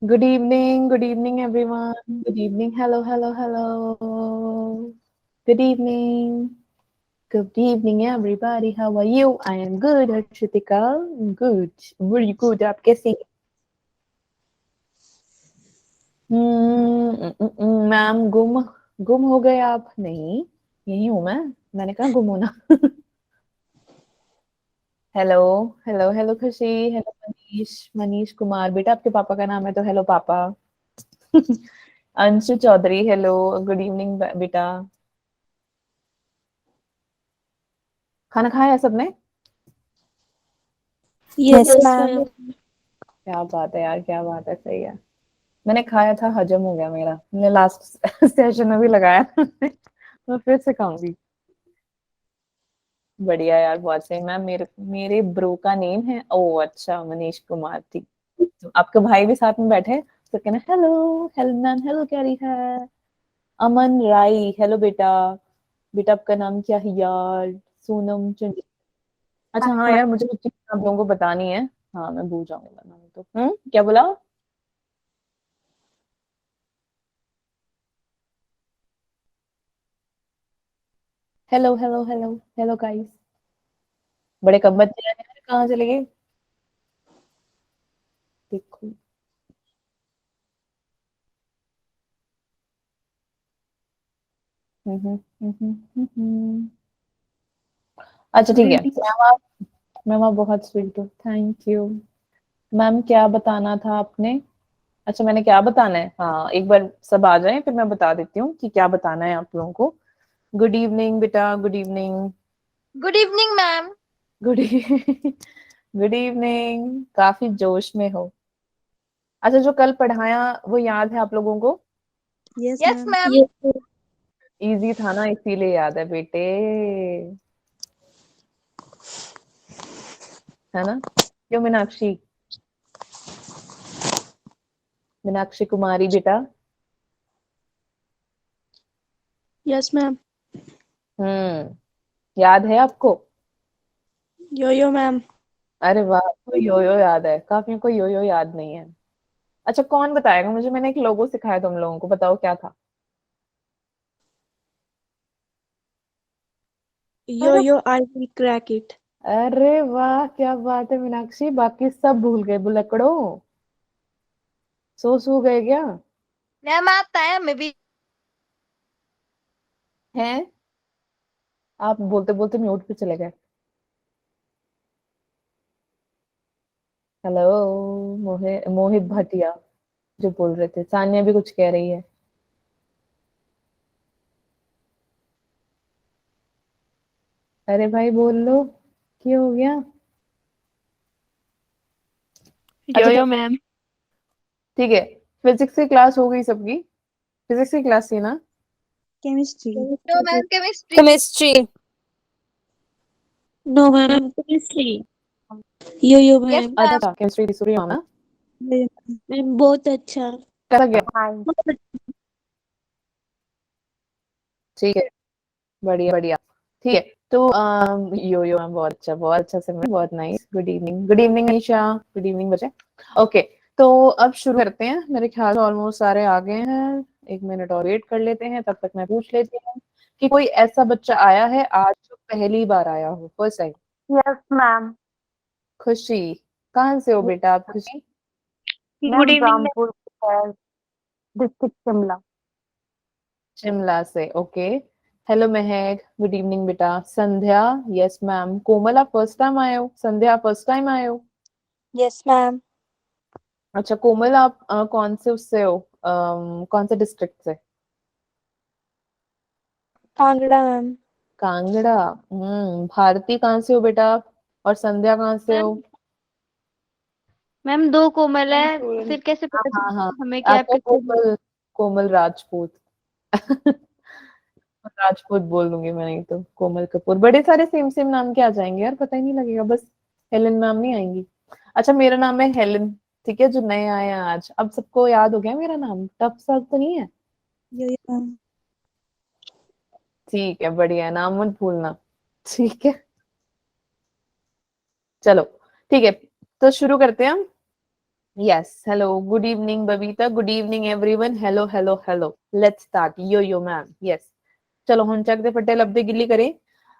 Good evening, everyone. Good evening. Hello, hello, hello. Good evening. Good evening, everybody. How are you? I am good, Harshita. Good. Very good. आप कैसे हैं? Ma'am गुम हो गए आप? नहीं, यही हूँ मैं। मैंने कहा गुम होना। Hello, hello, hello Khushi, hello Manish, Manish Kumar. बेटा आपके पापा का नाम है तो हेलो पापा। Anshu Chaudhary, hello, good evening बेटा। खाना खाया सबने? Yes yes ma'am. मैम। क्या बात है यार, क्या बात है, सही है। मैंने खाया था, हजम हो गया मेरा। मैंने लास्ट सेशन में भी लगाया था। मैं फिर से खाऊंगी। बढ़िया यार, बहुत सही। मैम मेरे मेरे ब्रो का नेम है, ओ अच्छा, मनीष कुमार। ठीक, तो आपके भाई भी साथ में बैठे हैं, तो कहना हेलो। हेलो मैम, हेलो क्या रही है। अमन राय, हेलो बेटा। बेटा आपका नाम क्या है यार? सोनम चंडी। अच्छा हाँ यार, मुझे कुछ चीज़ आप लोगों को बतानी है। हाँ मैं भूल जाऊंगी वरना नहीं तो। क्या बोला? Hello, hello, hello, hello guys. बड़े कम बच्चे हैं यार, कहाँ चले गए? देखो। हम्म, हम्म, हम्म। अच्छा ठीक है ग्रीटिंग। मैम आप बहुत स्वीट हो, थैंक यू। मैम क्या बताना था आपने? अच्छा मैंने क्या बताना है, हाँ एक बार सब आ जाएं फिर मैं बता देती हूँ कि क्या बताना है आप लोगों को। गुड इवनिंग बेटा, good evening. Good evening ma'am. Good good evening. काफी जोश में हो। अच्छा जो कल पढ़ाया वो याद है आप लोगों को? Yes yes ma'am. Ma'am. Yes easy था ना, इसीलिए याद है बेटे, है ना? क्यों मीनाक्षी? मीनाक्षी कुमारी बेटा। Yes ma'am. याद है आपको? यो यो मैम। अरे वाह, तो यो यो याद है, काफियों को यो यो याद नहीं है। अच्छा कौन बताएगा मुझे? मैंने एक लोगो सिखाया तुम लोगों को, बताओ क्या था? यो यो आई विल क्रैक इट। अरे वाह, क्या बात है मीनाक्षी, बाकी सब भूल गए बुलकड़ो। सो गए क्या? मैम आता है हमें भी। हैं? आप बोलते बोलते म्यूट पे चले गए। हेलो, मोहित भाटिया जो बोल रहे थे। सानिया भी कुछ कह रही है। अरे भाई बोल लो, क्या हो गया? यो अच्छा यो ठीक, मैम। ठीक है। फिजिक्स की क्लास हो गई सबकी? फिजिक्स की क्लास थी ना? Chemistry. No ma'am chemistry. Chemistry. No ma'am chemistry. Yo yo yes ma'am. अच्छा मैम। अच्छा, केमिस्ट्री सूर्य ना? मैम बहुत अच्छा। कैसा गया? ठीक है, बढ़िया बढ़िया। ठीक है, तो यो यो मैम बहुत अच्छा से, मैं बहुत nice. Good evening, good evening Nisha. Good evening बच्चे। ओके, तो अब शुरू करते हैं। मेरे ख्याल से ऑलमोस्ट सारे आ गए हैं। एक मिनट और वेट कर लेते हैं, तब तक मैं पूछ लेती हूँ कि कोई ऐसा बच्चा आया है आज जो पहली बार आया हो, फर्स्ट टाइम? Yes ma'am. खुशी, कहाँ से हो बेटा आप खुशी? Ma'am good evening ma'am. Rampur district Shimla. Shimla से, ओके। हेलो महक, गुड इवनिंग बेटा। संध्या, यस मैम। कोमल आप फर्स्ट टाइम आए हो? संध्या फर्स्ट टाइम आए हो? Yes ma'am. अच्छा कोमल आप कौन से उससे हो, कौन से डिस्ट्रिक्ट से? कांगड़ा मैम। कांगड़ा। भारती कहाँ से हो बेटा आप? और संध्या कहाँ से हो? मैम मैम दो कोमल मैम है, स्टूडेंट। फिर कैसे हाँ पता हाँ हाँ, चलेगा हमें कि आप अच्छा किससे हो? कोमल, कोमल राजपूत। राजपूत बोल दूंगी मैं, नहीं तो कोमल कपूर। बड़े सारे सेम सेम नाम के आ जाएंगे यार, पता ही नहीं लगेगा बस। हेलन नाम नहीं आएंगी। अच्छा मेरा नाम है हेलन, ठीक है, जो नए आए हैं आज। अब सबको याद हो गया मेरा नाम, टफ सा तो नहीं है? यो यो मैम। ठीक है, बढ़िया है, नाम मत भूलना। ठीक है, चलो, ठीक है, तो शुरू करते हैं हम। Yes, hello, good evening, Babita. Good evening, everyone. Hello, hello, hello. Let's start. Yo, ma'am. Yes. चलो हम चक दे फटे लब्दे गिल्ली करें.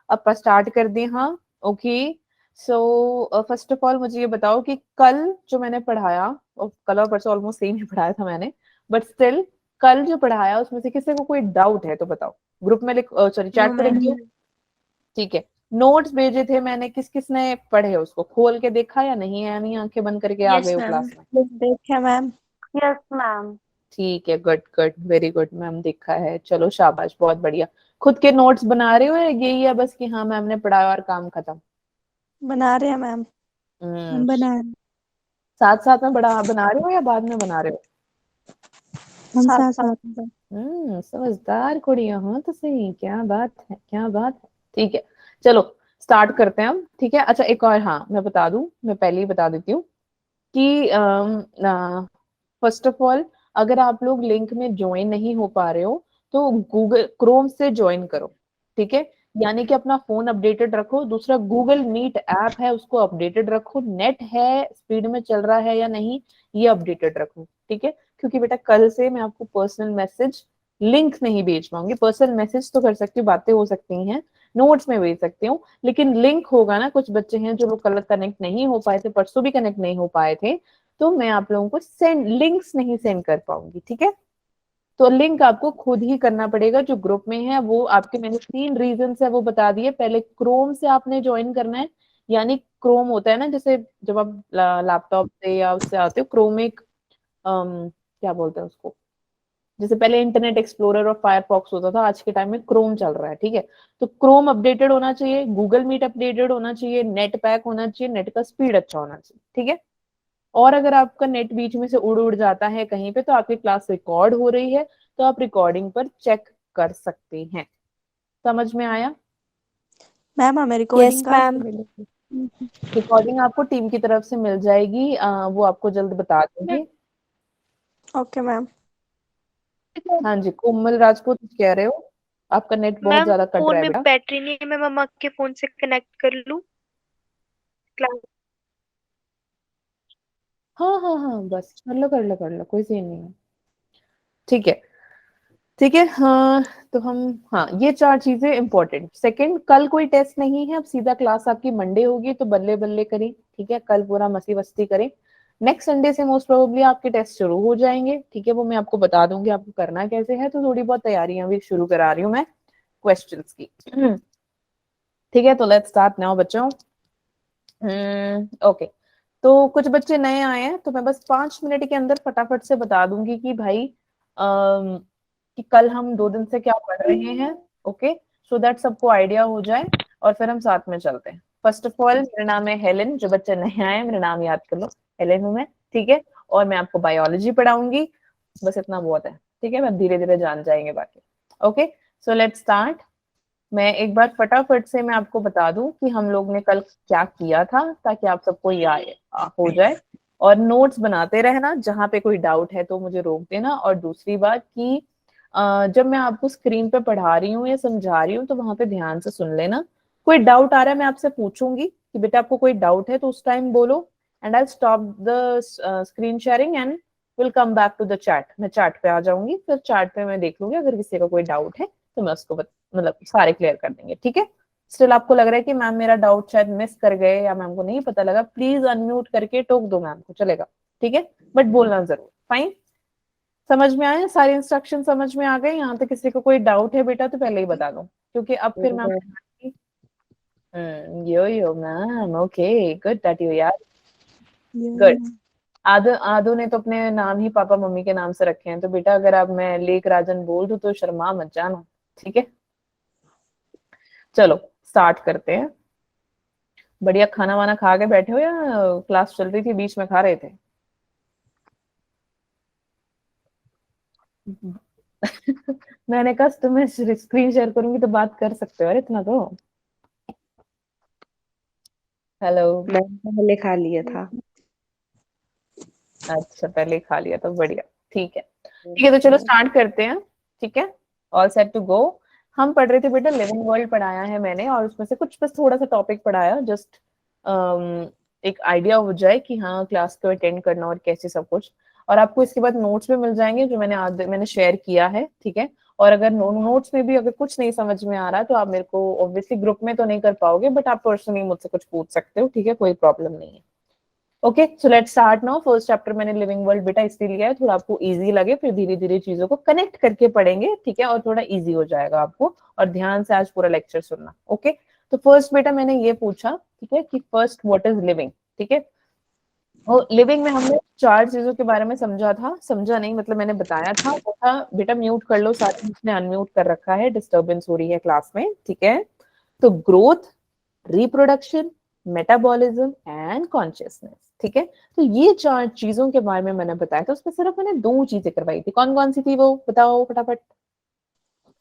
अब स्टार्ट कर दें. हाँ, okay. So first of all मुझे ये बताओ कि कल जो मैंने पढ़ाया, और कल और परसों ऑलमोस्ट सेम ही पढ़ाया था मैंने, बट स्टिल कल जो पढ़ाया उसमें से किसी को कोई डाउट है तो बताओ. ग्रुप में लिख, सॉरी नो चैट पे लिख मैम। दो. ठीक है. नोट्स भेजे थे मैंने, किस किसने पढ़े, उसको खोल के देखा या नहीं, यानी आंखें बंद करके आ गए यस हो मैम। क्लास में. देखा मैम। Yes, ma'am. ठीक है, good good, very good. Ma'am देखा है, चलो शाबाश, बहुत बढ़िया. खुद के नोट्स बना रहे हो या यही है बस कि हाँ मैम ने पढ़ाया और काम खत्म? बना रहे हैं मैम। हम बना रहे हैं। साथ साथ में बना रहे हो या बाद में बना रहे हो? हम साथ साथ साथ साथ में। समझदार कुड़ियां हो तो सही. क्या बात है, क्या बात है. ठीक है, चलो स्टार्ट करते हैं हम. ठीक है. अच्छा, एक और, हाँ मैं बता दूं, मैं पहले ही बता देती हूँ कि फर्स्ट ऑफ ऑल अगर आप लोग लिंक में ज्वाइन नहीं हो पा रहे हो तो गूगल क्रोम से ज्वाइन करो. ठीक है. यानी कि अपना फोन अपडेटेड रखो. दूसरा, गूगल मीट ऐप है उसको अपडेटेड रखो. नेट है, स्पीड में चल रहा है या नहीं, ये अपडेटेड रखो. ठीक है. क्योंकि बेटा कल से मैं आपको पर्सनल मैसेज लिंक नहीं भेज पाऊंगी. पर्सनल मैसेज तो कर सकती हूँ, बातें हो सकती हैं, नोट्स में भेज सकती हूँ, लेकिन लिंक होगा ना. कुछ बच्चे हैं जो लोग कल कनेक्ट नहीं हो पाए थे, परसों भी कनेक्ट नहीं हो पाए थे, तो मैं आप लोगों को सेंड लिंक्स नहीं सेंड कर पाऊंगी. ठीक है. तो लिंक आपको खुद ही करना पड़ेगा. जो ग्रुप में है वो आपके, मैंने 3 रीजन है वो बता दिए. पहले क्रोम से आपने ज्वाइन करना है. यानी क्रोम होता है ना, जैसे जब आप लैपटॉप से या उससे आते हो, क्रोम एक क्या बोलते हैं उसको, जैसे पहले इंटरनेट एक्सप्लोरर और फायरफॉक्स होता था, आज के टाइम में क्रोम चल रहा है. ठीक है. तो क्रोम अपडेटेड होना चाहिए, गूगल मीट अपडेटेड होना चाहिए, नेट पैक होना चाहिए, नेट का स्पीड अच्छा होना चाहिए. ठीक है. और अगर आपका नेट बीच में से उड़ उड़ जाता है कहीं पे, तो आपकी क्लास रिकॉर्ड हो रही है, तो आप रिकॉर्डिंग पर चेक कर सकते हैं. समझ में आया? मैम हमें यस रिकॉर्डिंग कहाँ से मैम। मिलेगी? रिकॉर्डिंग आपको टीम की तरफ से मिल जाएगी. वो आपको जल्द बता देंगे. Okay ma'am. हाँ जी, कोमल राजपूत कह रहे हो, आपका नेट बहुत मैम ज्यादा कट फोन रहा है में बेटा. बैटरी नहीं है, मैं मम्मा के फोन से कनेक्ट कर लूं क्लास? हाँ हाँ हाँ, बस कर लो कर लो कर लो, कोई सीन नहीं है. ठीक है. ठीक है. हाँ, तो हम, हाँ ये 4 चीजें इंपॉर्टेंट. सेकंड, कल कोई टेस्ट नहीं है. अब सीधा क्लास आपकी मंडे होगी, तो बल्ले बल्ले करें. ठीक है. कल पूरा मस्ती वस्ती करें. नेक्स्ट संडे से मोस्ट प्रोबेबली आपके टेस्ट शुरू हो जाएंगे. ठीक है. वो मैं आपको बता दूंगी आपको करना कैसे है. तो थोड़ी बहुत तैयारियां भी शुरू करा रही हूँ मैं क्वेश्चंस की. ठीक है. तो लेट्स स्टार्ट नाउ बच्चों. ओके. तो कुछ बच्चे नए आए हैं, तो मैं बस 5 मिनट के अंदर फटाफट से बता दूंगी कि भाई कि कल हम 2 दिन से क्या पढ़ रहे हैं. ओके. सो दैट सबको आइडिया हो जाए, और फिर हम साथ में चलते हैं. फर्स्ट ऑफ ऑल, मेरा नाम है हेलेन. जो बच्चे नए आए हैं, मेरा नाम याद कर लो, हेलेन हूं मैं. ठीक है. और मैं आपको बायोलॉजी पढ़ाऊंगी. बस इतना बहुत है. ठीक है. मैं धीरे धीरे जान जाएंगे बाकी. ओके. So let's start. मैं एक बार फटाफट से मैं आपको बता दूं कि हम लोग ने कल क्या किया था, ताकि आप सबको याद हो जाए. और नोट्स बनाते रहना, जहां पे कोई डाउट है तो मुझे रोक देना. और दूसरी बात कि जब मैं आपको स्क्रीन पे पढ़ा रही हूँ या समझा रही हूँ, तो वहां पे ध्यान से सुन लेना. कोई डाउट आ रहा है, मैं आपसे पूछूंगी कि बेटा आपको कोई डाउट है, तो उस टाइम बोलो, and I stop the screen sharing and will come back to the chat. मैं चैट पे आ जाऊंगी, फिर चैट पे मैं देख लूंगी. अगर किसी का कोई डाउट है तो मैं उसको मतलब सारे क्लियर कर देंगे. ठीक है. स्टिल आपको लग रहा है कि मैम मेरा डाउट शायद मिस कर गए या मैम को नहीं पता लगा, प्लीज अनम्यूट करके टोक दो मैम को, चलेगा. ठीक है. बट बोलना जरूर. फाइन. समझ में आया? सारे इंस्ट्रक्शन समझ में आ गए? यहाँ तक किसी को कोई डाउट है बेटा तो पहले ही बता दो, क्योंकि अब फिर ma'am. Yo ma'am. Okay, good that you यार. गुड. आदो आदो ने तो अपने नाम ही पापा मम्मी के नाम से रखे हैं, तो बेटा अगर आप मैं लेक राजन बोल दूं तो शर्मा मत जाना. ठीक है. चलो स्टार्ट करते हैं. बढ़िया खाना वाना खा के बैठे हो या क्लास चल रही थी बीच में खा रहे थे? मैंने कहा तुम्हें स्क्रीन शेयर करूंगी तो बात कर सकते हो. अरे इतना तो. हेलो. मैंने पहले खा लिया था। अच्छा, पहले खा लिया तो बढ़िया. ठीक है. ठीक है, तो चलो स्टार्ट करते हैं. ठीक है. All set to go. हम पढ़ रहे थे बेटा, लिविंग वर्ल्ड पढ़ाया है मैंने, और उसमें से कुछ बस थोड़ा सा टॉपिक पढ़ाया, जस्ट एक आइडिया हो जाए कि हाँ क्लास को अटेंड करना और कैसे सब कुछ। और आपको इसके बाद नोट्स भी मिल जाएंगे जो मैंने शेयर किया है, ठीक है। और अगर नोट्स में भी अगर कुछ नहीं समझ में आ रहा तो आप मेरे को ऑब्वियसली ग्रुप में तो नहीं कर पाओगे, बट आप पर्सनली मुझसे कुछ पूछ सकते हो, ठीक है, कोई प्रॉब्लम नहीं है। Okay, so let's start now. First chapter मैंने लिविंग वर्ल्ड बेटा इसलिए लिया है थोड़ा आपको इजी लगे, फिर धीरे धीरे चीजों को कनेक्ट करके पढ़ेंगे, ठीक है, और थोड़ा इजी हो जाएगा आपको। और ध्यान से आज पूरा लेक्चर सुनना। ओके, तो फर्स्ट बेटा मैंने ये पूछा, ठीक है, कि फर्स्ट व्हाट इज लिविंग, ठीक है। और लिविंग में हमने 4 चीजों के बारे में समझा नहीं मतलब मैंने बताया था, वो था बेटा म्यूट कर लो, साथ में उसने अनम्यूट कर रखा है, डिस्टर्बेंस हो रही है क्लास में, ठीक है। तो growth, reproduction, metabolism and consciousness, ठीक है। तो ये 4 चीजों के बारे में मैंने बताया था, उसमें सिर्फ मैंने 2 चीजें करवाई थी। कौन कौन सी थी वो बताओ फटाफट।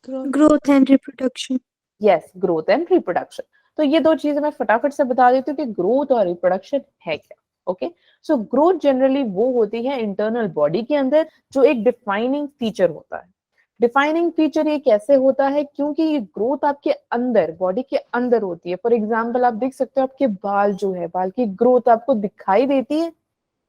Growth and reproduction. Yes, growth and reproduction. तो ये 2 चीजें मैं फटाफट से बता देती हूँ कि ग्रोथ और रिप्रोडक्शन है क्या। ओके, सो ग्रोथ जनरली वो होती है इंटरनल बॉडी के अंदर जो एक डिफाइनिंग फीचर होता है। डिफाइनिंग फीचर ये कैसे होता है, क्योंकि ये ग्रोथ आपके अंदर, बॉडी के अंदर होती है। फॉर एग्जाम्पल आप देख सकते हो आपके बाल जो है, बाल की ग्रोथ आपको दिखाई देती है?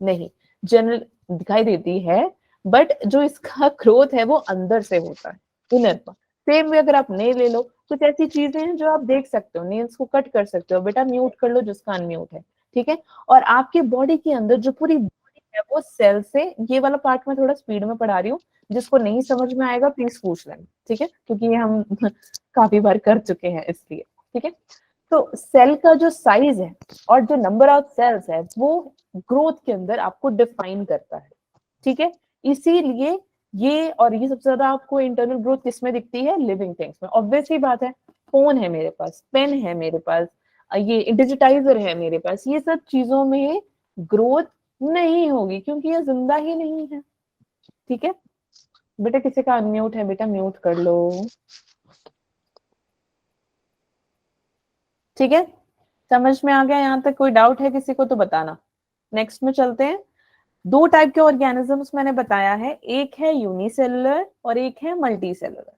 नहीं, जनरल दिखाई देती है, बट जो इसका ग्रोथ है वो अंदर से होता है, इनर पर। सेम वे अगर आप नेल ले लो, कुछ ऐसी चीजें हैं जो आप देख सकते हो, नेल्स को कट कर सकते हो। बेटा म्यूट कर लो जिसका अनम्यूट है, ठीक है। और आपके बॉडी के अंदर जो पूरी बॉडी है वो सेल से, ये वाला पार्ट मैं थोड़ा स्पीड में पढ़ा रही हूँ, जिसको नहीं समझ में आएगा प्लीज पूछ लेना, ठीक है, क्योंकि ये हम काफी बार कर चुके हैं इसलिए, ठीक है। तो सेल का जो साइज है और जो नंबर ऑफ सेल्स है वो ग्रोथ के अंदर आपको डिफाइन करता है, ठीक है। इसीलिए ये, और ये सबसे ज्यादा आपको इंटरनल ग्रोथ किसमें दिखती है? लिविंग थिंग्स में। ऑब्वियसली बात है, फोन है मेरे पास, पेन है मेरे पास, ये डिजिटाइजर है मेरे पास, ये सब चीजों में ग्रोथ नहीं होगी क्योंकि ये जिंदा ही नहीं है, ठीक है। बेटा किसी का अनम्यूट है, बेटा म्यूट कर लो, ठीक है। समझ में आ गया यहाँ तक? कोई डाउट है किसी को तो बताना। नेक्स्ट में चलते हैं। 2 टाइप के ऑर्गेनिजम्स मैंने बताया है, एक है यूनिसेलुलर और एक है मल्टीसेलुलर।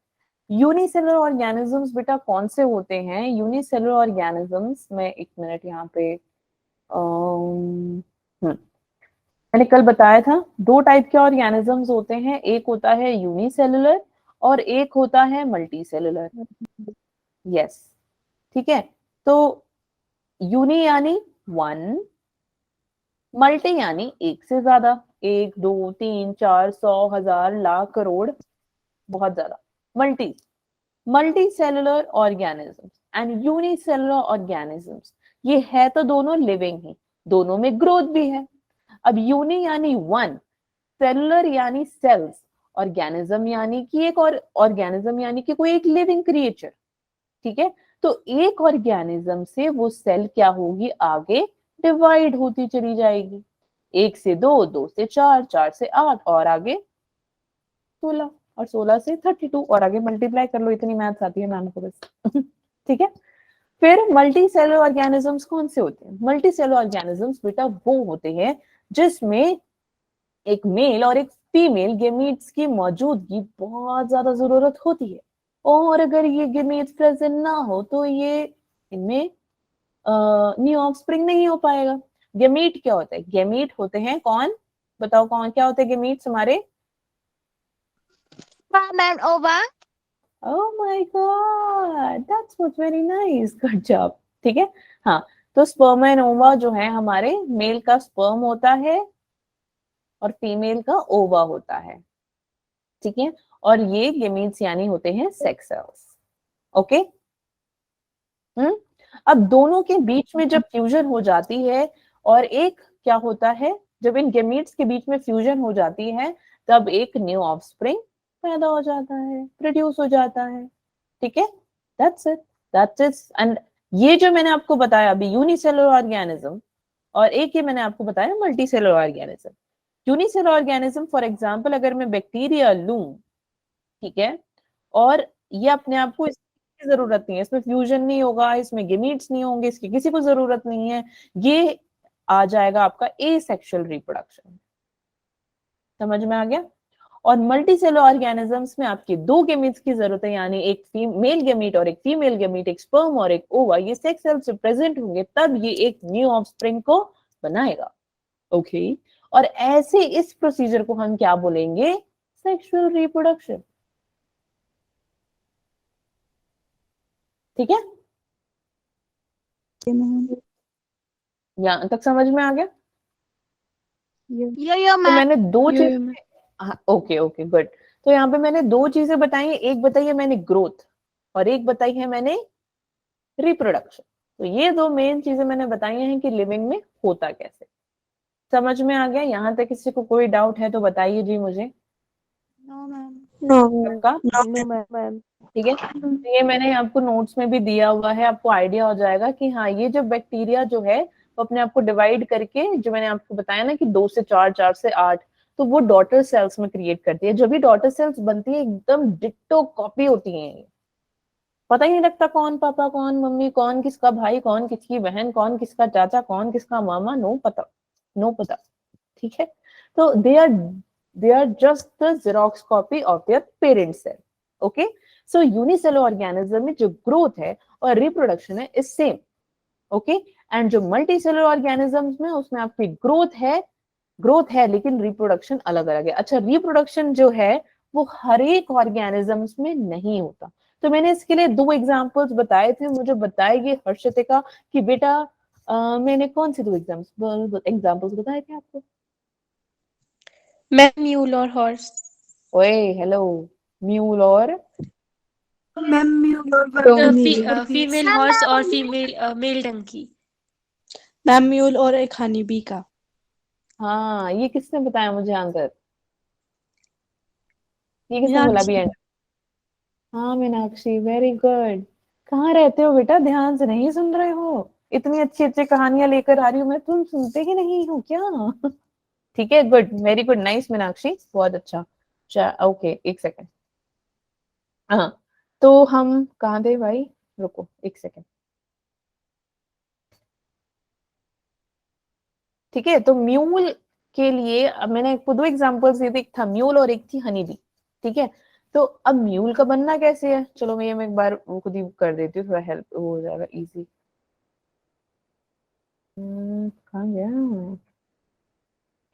यूनिसेलुलर ऑर्गेनिजम्स बेटा कौन से होते हैं? यूनिसेलुलर ऑर्गेनिजम्स में, एक मिनट यहाँ पे, मैंने कल बताया था 2 टाइप के ऑर्गेनिजम्स होते हैं, एक होता है यूनिसेलुलर और एक होता है मल्टीसेलुलर। यस, ठीक है। तो यूनि यानी 1, मल्टी यानी 1 से ज्यादा, 1 2 3 4 100 1000 लाख करोड़, बहुत ज्यादा। Multi cellular organisms and unicellular organisms, ये है तो दोनों लिविंग ही, दोनों में ग्रोथ भी है। अब यूनि यानी 1, सेलुलर यानी सेल्स, ऑर्गेनिज्म यानी कि एक, और ऑर्गेनिज्म यानी कि कोई एक लिविंग क्रिएचर, ठीक है। तो एक ऑर्गेनिज्म से वो सेल क्या होगी, आगे डिवाइड होती चली जाएगी, 1 से 2, 2 से 4, 4 से 8 और आगे 16 और 16 से 32 और आगे मल्टीप्लाई कर लो, इतनी मैथ्स आती है मैम को बस ठीक है। फिर मल्टी सेलुलर ऑर्गेनिजम्स कौन से होते हैं? मल्टी सेलुलर ऑर्गेनिजम्स बेटा वो होते हैं जिसमें एक मेल और एक फीमेल गेमीट्स की मौजूदगी बहुत ज्यादा जरूरत होती है, और अगर ये गेमीट्स प्रेजेंट ना हो तो ये इनमें न्यू ऑफस्प्रिंग नहीं हो पाएगा। गेमीट क्या होता है? गेमीट होते हैं कौन, बताओ कौन क्या होते हैं गेमीट्स हमारे? Sperm and ova. Oh my god, that's was very nice, good job, ठीक है। हाँ, तो स्पर्म एंड ओवा जो है हमारे, मेल का स्पर्म होता है और फीमेल का ओवा होता है, ठीक है। और ये गेमीट्स यानी होते हैं सेक्स सेल्स, ओके। अब दोनों के बीच में जब फ्यूजन हो जाती है, और एक क्या होता है, जब इन गेमीट्स के बीच में फ्यूजन हो जाती है तब एक न्यू ऑफस्प्रिंग पैदा हो जाता है, प्रोड्यूस हो जाता है, ठीक है। That's it, that's it. And ये जो मैंने आपको बताया अभी यूनिसेलुलर ऑर्गेनिज्म, और एक ये मैंने आपको बताया multicellular organism. Unicellular organism for example अगर मैं बैक्टीरिया लूं, ठीक है, और ये अपने आप को, इसकी जरूरत नहीं है, इसमें फ्यूजन नहीं होगा, इसमें गेमीट्स नहीं होंगे, इसकी किसी को जरूरत नहीं है, ये आ जाएगा आपका एसेक्सुअल रिप्रोडक्शन। समझ में आ गया? और मल्टीसेलुलर ऑर्गेनिजम्स में आपके 2 गेमीट्स की जरूरत है, यानी एक मेल गेमीट और एक फीमेल गेमीट, एक स्पर्म और एक ओवा, ये सेक्स सेल से प्रेजेंट होंगे तब ये एक न्यू ऑफस्प्रिंग को बनाएगा। ओके, और ऐसे इस प्रोसीजर को हम क्या बोलेंगे? Sexual reproduction. ठीक है, मैम। यहाँ तक समझ में आ गया? यो तो मैम। मैंने दो यो, चीजें, ओके ओके गुड। तो यहाँ पे मैंने दो चीजें बताई हैं, एक बताई है मैंने ग्रोथ और एक बताई है मैंने रिप्रोडक्शन। तो ये दो मेन चीजें मैंने बताई हैं कि लिविंग में होता कैसे। समझ में आ गया? यहाँ तक किसी को कोई डाउट है तो बताइए जी मुझे। No ma'am. सबका नो मैम। ठीक है? तो ये मैंने आपको नोट्स में भी दिया हुआ है, आपको आइडिया हो जाएगा कि हाँ ये जो बैक्टीरिया जो है वो अपने आप को डिवाइड करके, जो मैंने आपको बताया ना कि 2 से 4, 4 से 8, तो वो डॉटर सेल्स में क्रिएट करती है। जब भी डॉटर सेल्स बनती है एकदम डिट्टो कॉपी होती है, पता ही नहीं लगता कौन पापा कौन मम्मी, कौन किसका भाई, कौन किसकी बहन, कौन किसका चाचा, कौन किसका मामा, नो पता, नो पता। ठीक है? तो they are just the xerox copy of their parent cell. Okay, so unicellular organism में जो ग्रोथ है और रिप्रोडक्शन है इज सेम। ओके, एंड जो मल्टी सेलुलर ऑर्गेनिजम्स में उसमें आपकी ग्रोथ है लेकिन रिप्रोडक्शन अलग अलग है। अच्छा, रिप्रोडक्शन जो है वो हर एक ऑर्गेनिजम्स में नहीं होता। तो मैंने इसके लिए 2 एग्जांपल्स बताए थे, मुझे बताएगी हर्षितिका कि बेटा मैंने कौन से 2 एग्जांपल्स बताए थे आपको? मैम म्यूल और हॉर्स। ओए हेलो, म्यूल और मैम म्यूल और फीमेल हॉर्स और female male donkey. Ma'am mule और एक हनी बी का। हाँ, ये किसने बताया मुझे आंसर? ये किसने बोला अभी एंड? हाँ मीनाक्षी, वेरी गुड। कहाँ रहते हो बेटा? ध्यान से नहीं सुन रहे हो? इतनी अच्छी अच्छी कहानियां लेकर आ रही हूँ मैं, तुम सुनते ही नहीं हो क्या? ठीक है, good, very good, nice Meenakshi, बहुत अच्छा। ओके, एक सेकेंड। हाँ, तो हम कहाँ थे भाई? रुको एक सेकेंड। ठीक है, तो म्यूल के लिए अब मैंने आपको 2 एग्जांपल्स दिए थे, एक था म्यूल और एक थी हनी बी। ठीक है, तो अब म्यूल का बनना कैसे है? चलो मैं एक बार वो खुद ही कर देती हूँ, थोड़ा हेल्प वो हो जाएगा इजी। कहाँ गया?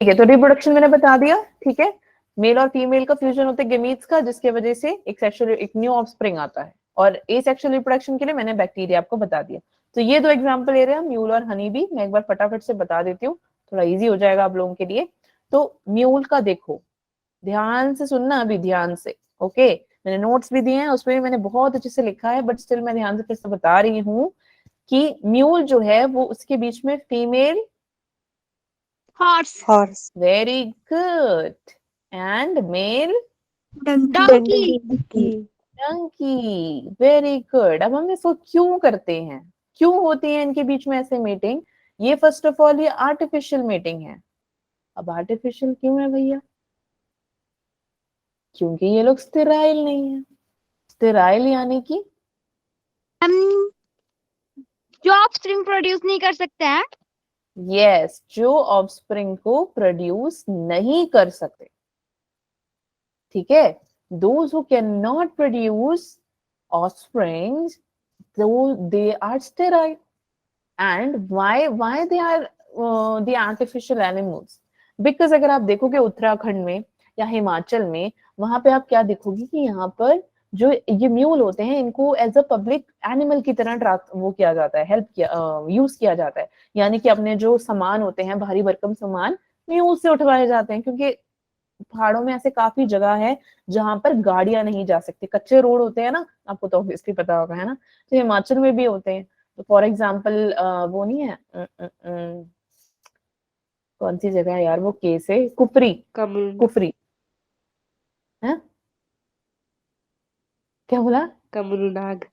ठीक है, तो रिप्रोडक्शन मैंने बता दिया। ठीक है, मेल और फीमेल का फ्यूजन होता है गेमीट्स का, जिसके वजह से एक न्यू ऑफस्प्रिंग आता है। और एसेक्सुअल रिप्रोडक्शन के लिए मैंने बैक्टीरिया आपको बता दिया। तो ये 2 एग्जांपल ले रहे हैं, म्यूल और हनी बी। मैं एक बार फटाफट से बता देती हूँ, थोड़ा इजी हो जाएगा आप लोगों के लिए। तो म्यूल का देखो, ध्यान से सुनना अभी, ध्यान से। ओके, मैंने नोट्स भी दिए हैं, उसमें भी मैंने बहुत अच्छे से लिखा है, बट स्टिल मैं ध्यान से फिर से बता रही हूँ कि म्यूल जो है वो उसके बीच में female horse. Very good, and male donkey. Donkey, very good. अब हम इसको क्यों करते हैं, क्यों होती है इनके बीच में ऐसे मीटिंग? ये फर्स्ट ऑफ ऑल ये आर्टिफिशियल मीटिंग है। अब आर्टिफिशियल क्यों है भैया? क्योंकि ये लोग स्टेराइल नहीं है। स्टेराइल यानी कि हम जो ऑफस्प्रिंग प्रोड्यूस नहीं कर सकते हैं। यस, जो ऑफस्प्रिंग को प्रोड्यूस नहीं कर सकते। ठीक है, those who can not produce offspring, they are sterile. And why they are the artificial animals? Because अगर आप देखोगे उत्तराखंड में या हिमाचल में, वहां पे आप क्या देखोगे कि यहाँ पर जो ये म्यूल होते हैं इनको एज अ पब्लिक एनिमल की तरह वो किया जाता है, यूज किया जाता है। यानी कि अपने जो सामान होते हैं, भारी भरकम सामान, म्यूल से उठवाए जाते हैं, क्योंकि पहाड़ों में ऐसे काफी जगह है जहां पर गाड़ियां नहीं जा सकती, कच्चे रोड होते हैं ना, आपको तो ऑब्वियसली पता होगा, है ना? तो हिमाचल में भी होते हैं। तो फॉर एग्जाम्पल वो नहीं है कौन सी जगह है यार, वो केस है कुफरी, कुफरी है, क्या बोला? कमरूनाग।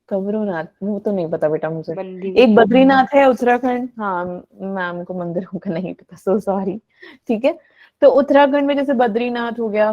कबरूनाथ, वो तो नहीं पता बेटा मुझे। मंदिर। एक बद्रीनाथ है उत्तराखंड, हाँ मैम को मंदिरों का नहीं पता, सो सॉरी। ठीक है, तो उत्तराखंड में जैसे बद्रीनाथ हो गया,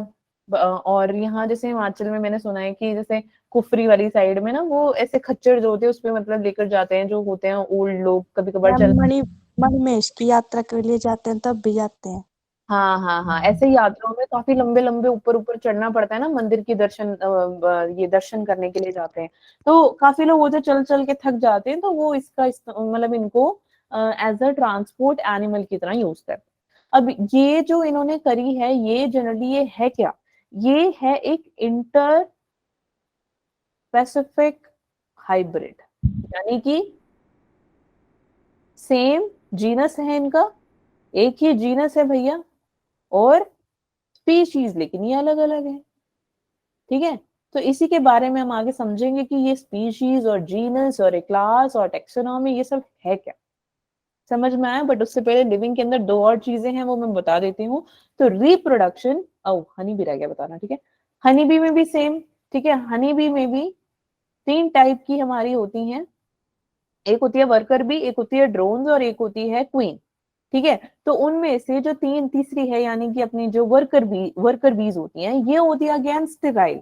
और यहाँ जैसे हिमाचल में मैंने सुना है कि जैसे कुफरी वाली साइड में ना, वो ऐसे खच्चर जो होते हैं उसपे मतलब लेकर जाते हैं, जो होते हैं ओल्ड लोग, कभी कभार चल। मणिमहेश की यात्रा के लिए जाते हैं तब भी जाते हैं। हाँ हाँ हाँ, ऐसे ही यात्राओं में काफी लंबे लंबे ऊपर ऊपर चढ़ना पड़ता है ना, मंदिर की ये दर्शन करने के लिए जाते हैं। तो काफी लोग होते चल चल के थक जाते हैं, तो वो इसका मतलब इनको एज अ ट्रांसपोर्ट एनिमल की तरह यूज करते हैं। अब ये जो इन्होंने करी है, ये जनरली ये है क्या, ये है एक इंटर पैसिफिक हाइब्रिड, यानी कि सेम जीनस है इनका, एक ही जीनस है भैया, और स्पीशीज लेकिन ये अलग अलग है। ठीक है, तो इसी के बारे में हम आगे समझेंगे कि ये स्पीशीज और जीनस और क्लास और टेक्सोनॉमी ये सब है क्या, समझ में आया। बट उससे पहले लिविंग के अंदर दो और चीजें हैं, वो मैं बता देती हूँ। तो रिप्रोडक्शन, हनी भी रह गया बताना, ठीक है। हनी बी में भी सेम, ठीक है, हनी बी में भी 3 टाइप की हमारी होती हैं, एक होती है वर्कर बी, एक होती है ड्रोन्स और एक होती है क्वीन। ठीक है, तो उनमें से जो तीसरी है, यानी कि अपनी जो वर्कर बीज होती हैं, ये होती है अगेन स्टेराइल।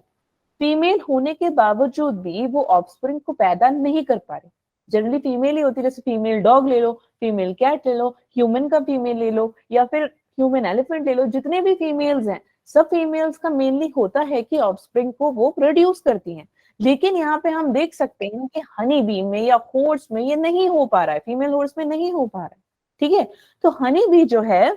फीमेल होने के बावजूद भी वो ऑफस्प्रिंग को पैदा नहीं कर पा रही। जनरली फीमेल ही होती है, जैसे फीमेल डॉग ले लो, फीमेल कैट ले लो, ह्यूमन का फीमेल ले लो, या फिर ह्यूमन एलिफेंट ले लो, जितने भी फीमेल्स हैं, सब फीमेल्स का मेनली होता है कि ऑफस्प्रिंग को वो प्रोड्यूस करती हैं। लेकिन यहाँ पे हम देख सकते हैं कि हनी बी में या हॉर्स में ये नहीं हो पा रहा है, फीमेल हॉर्स में नहीं हो पा रहा है। ठीक है, तो हनी बी जो है,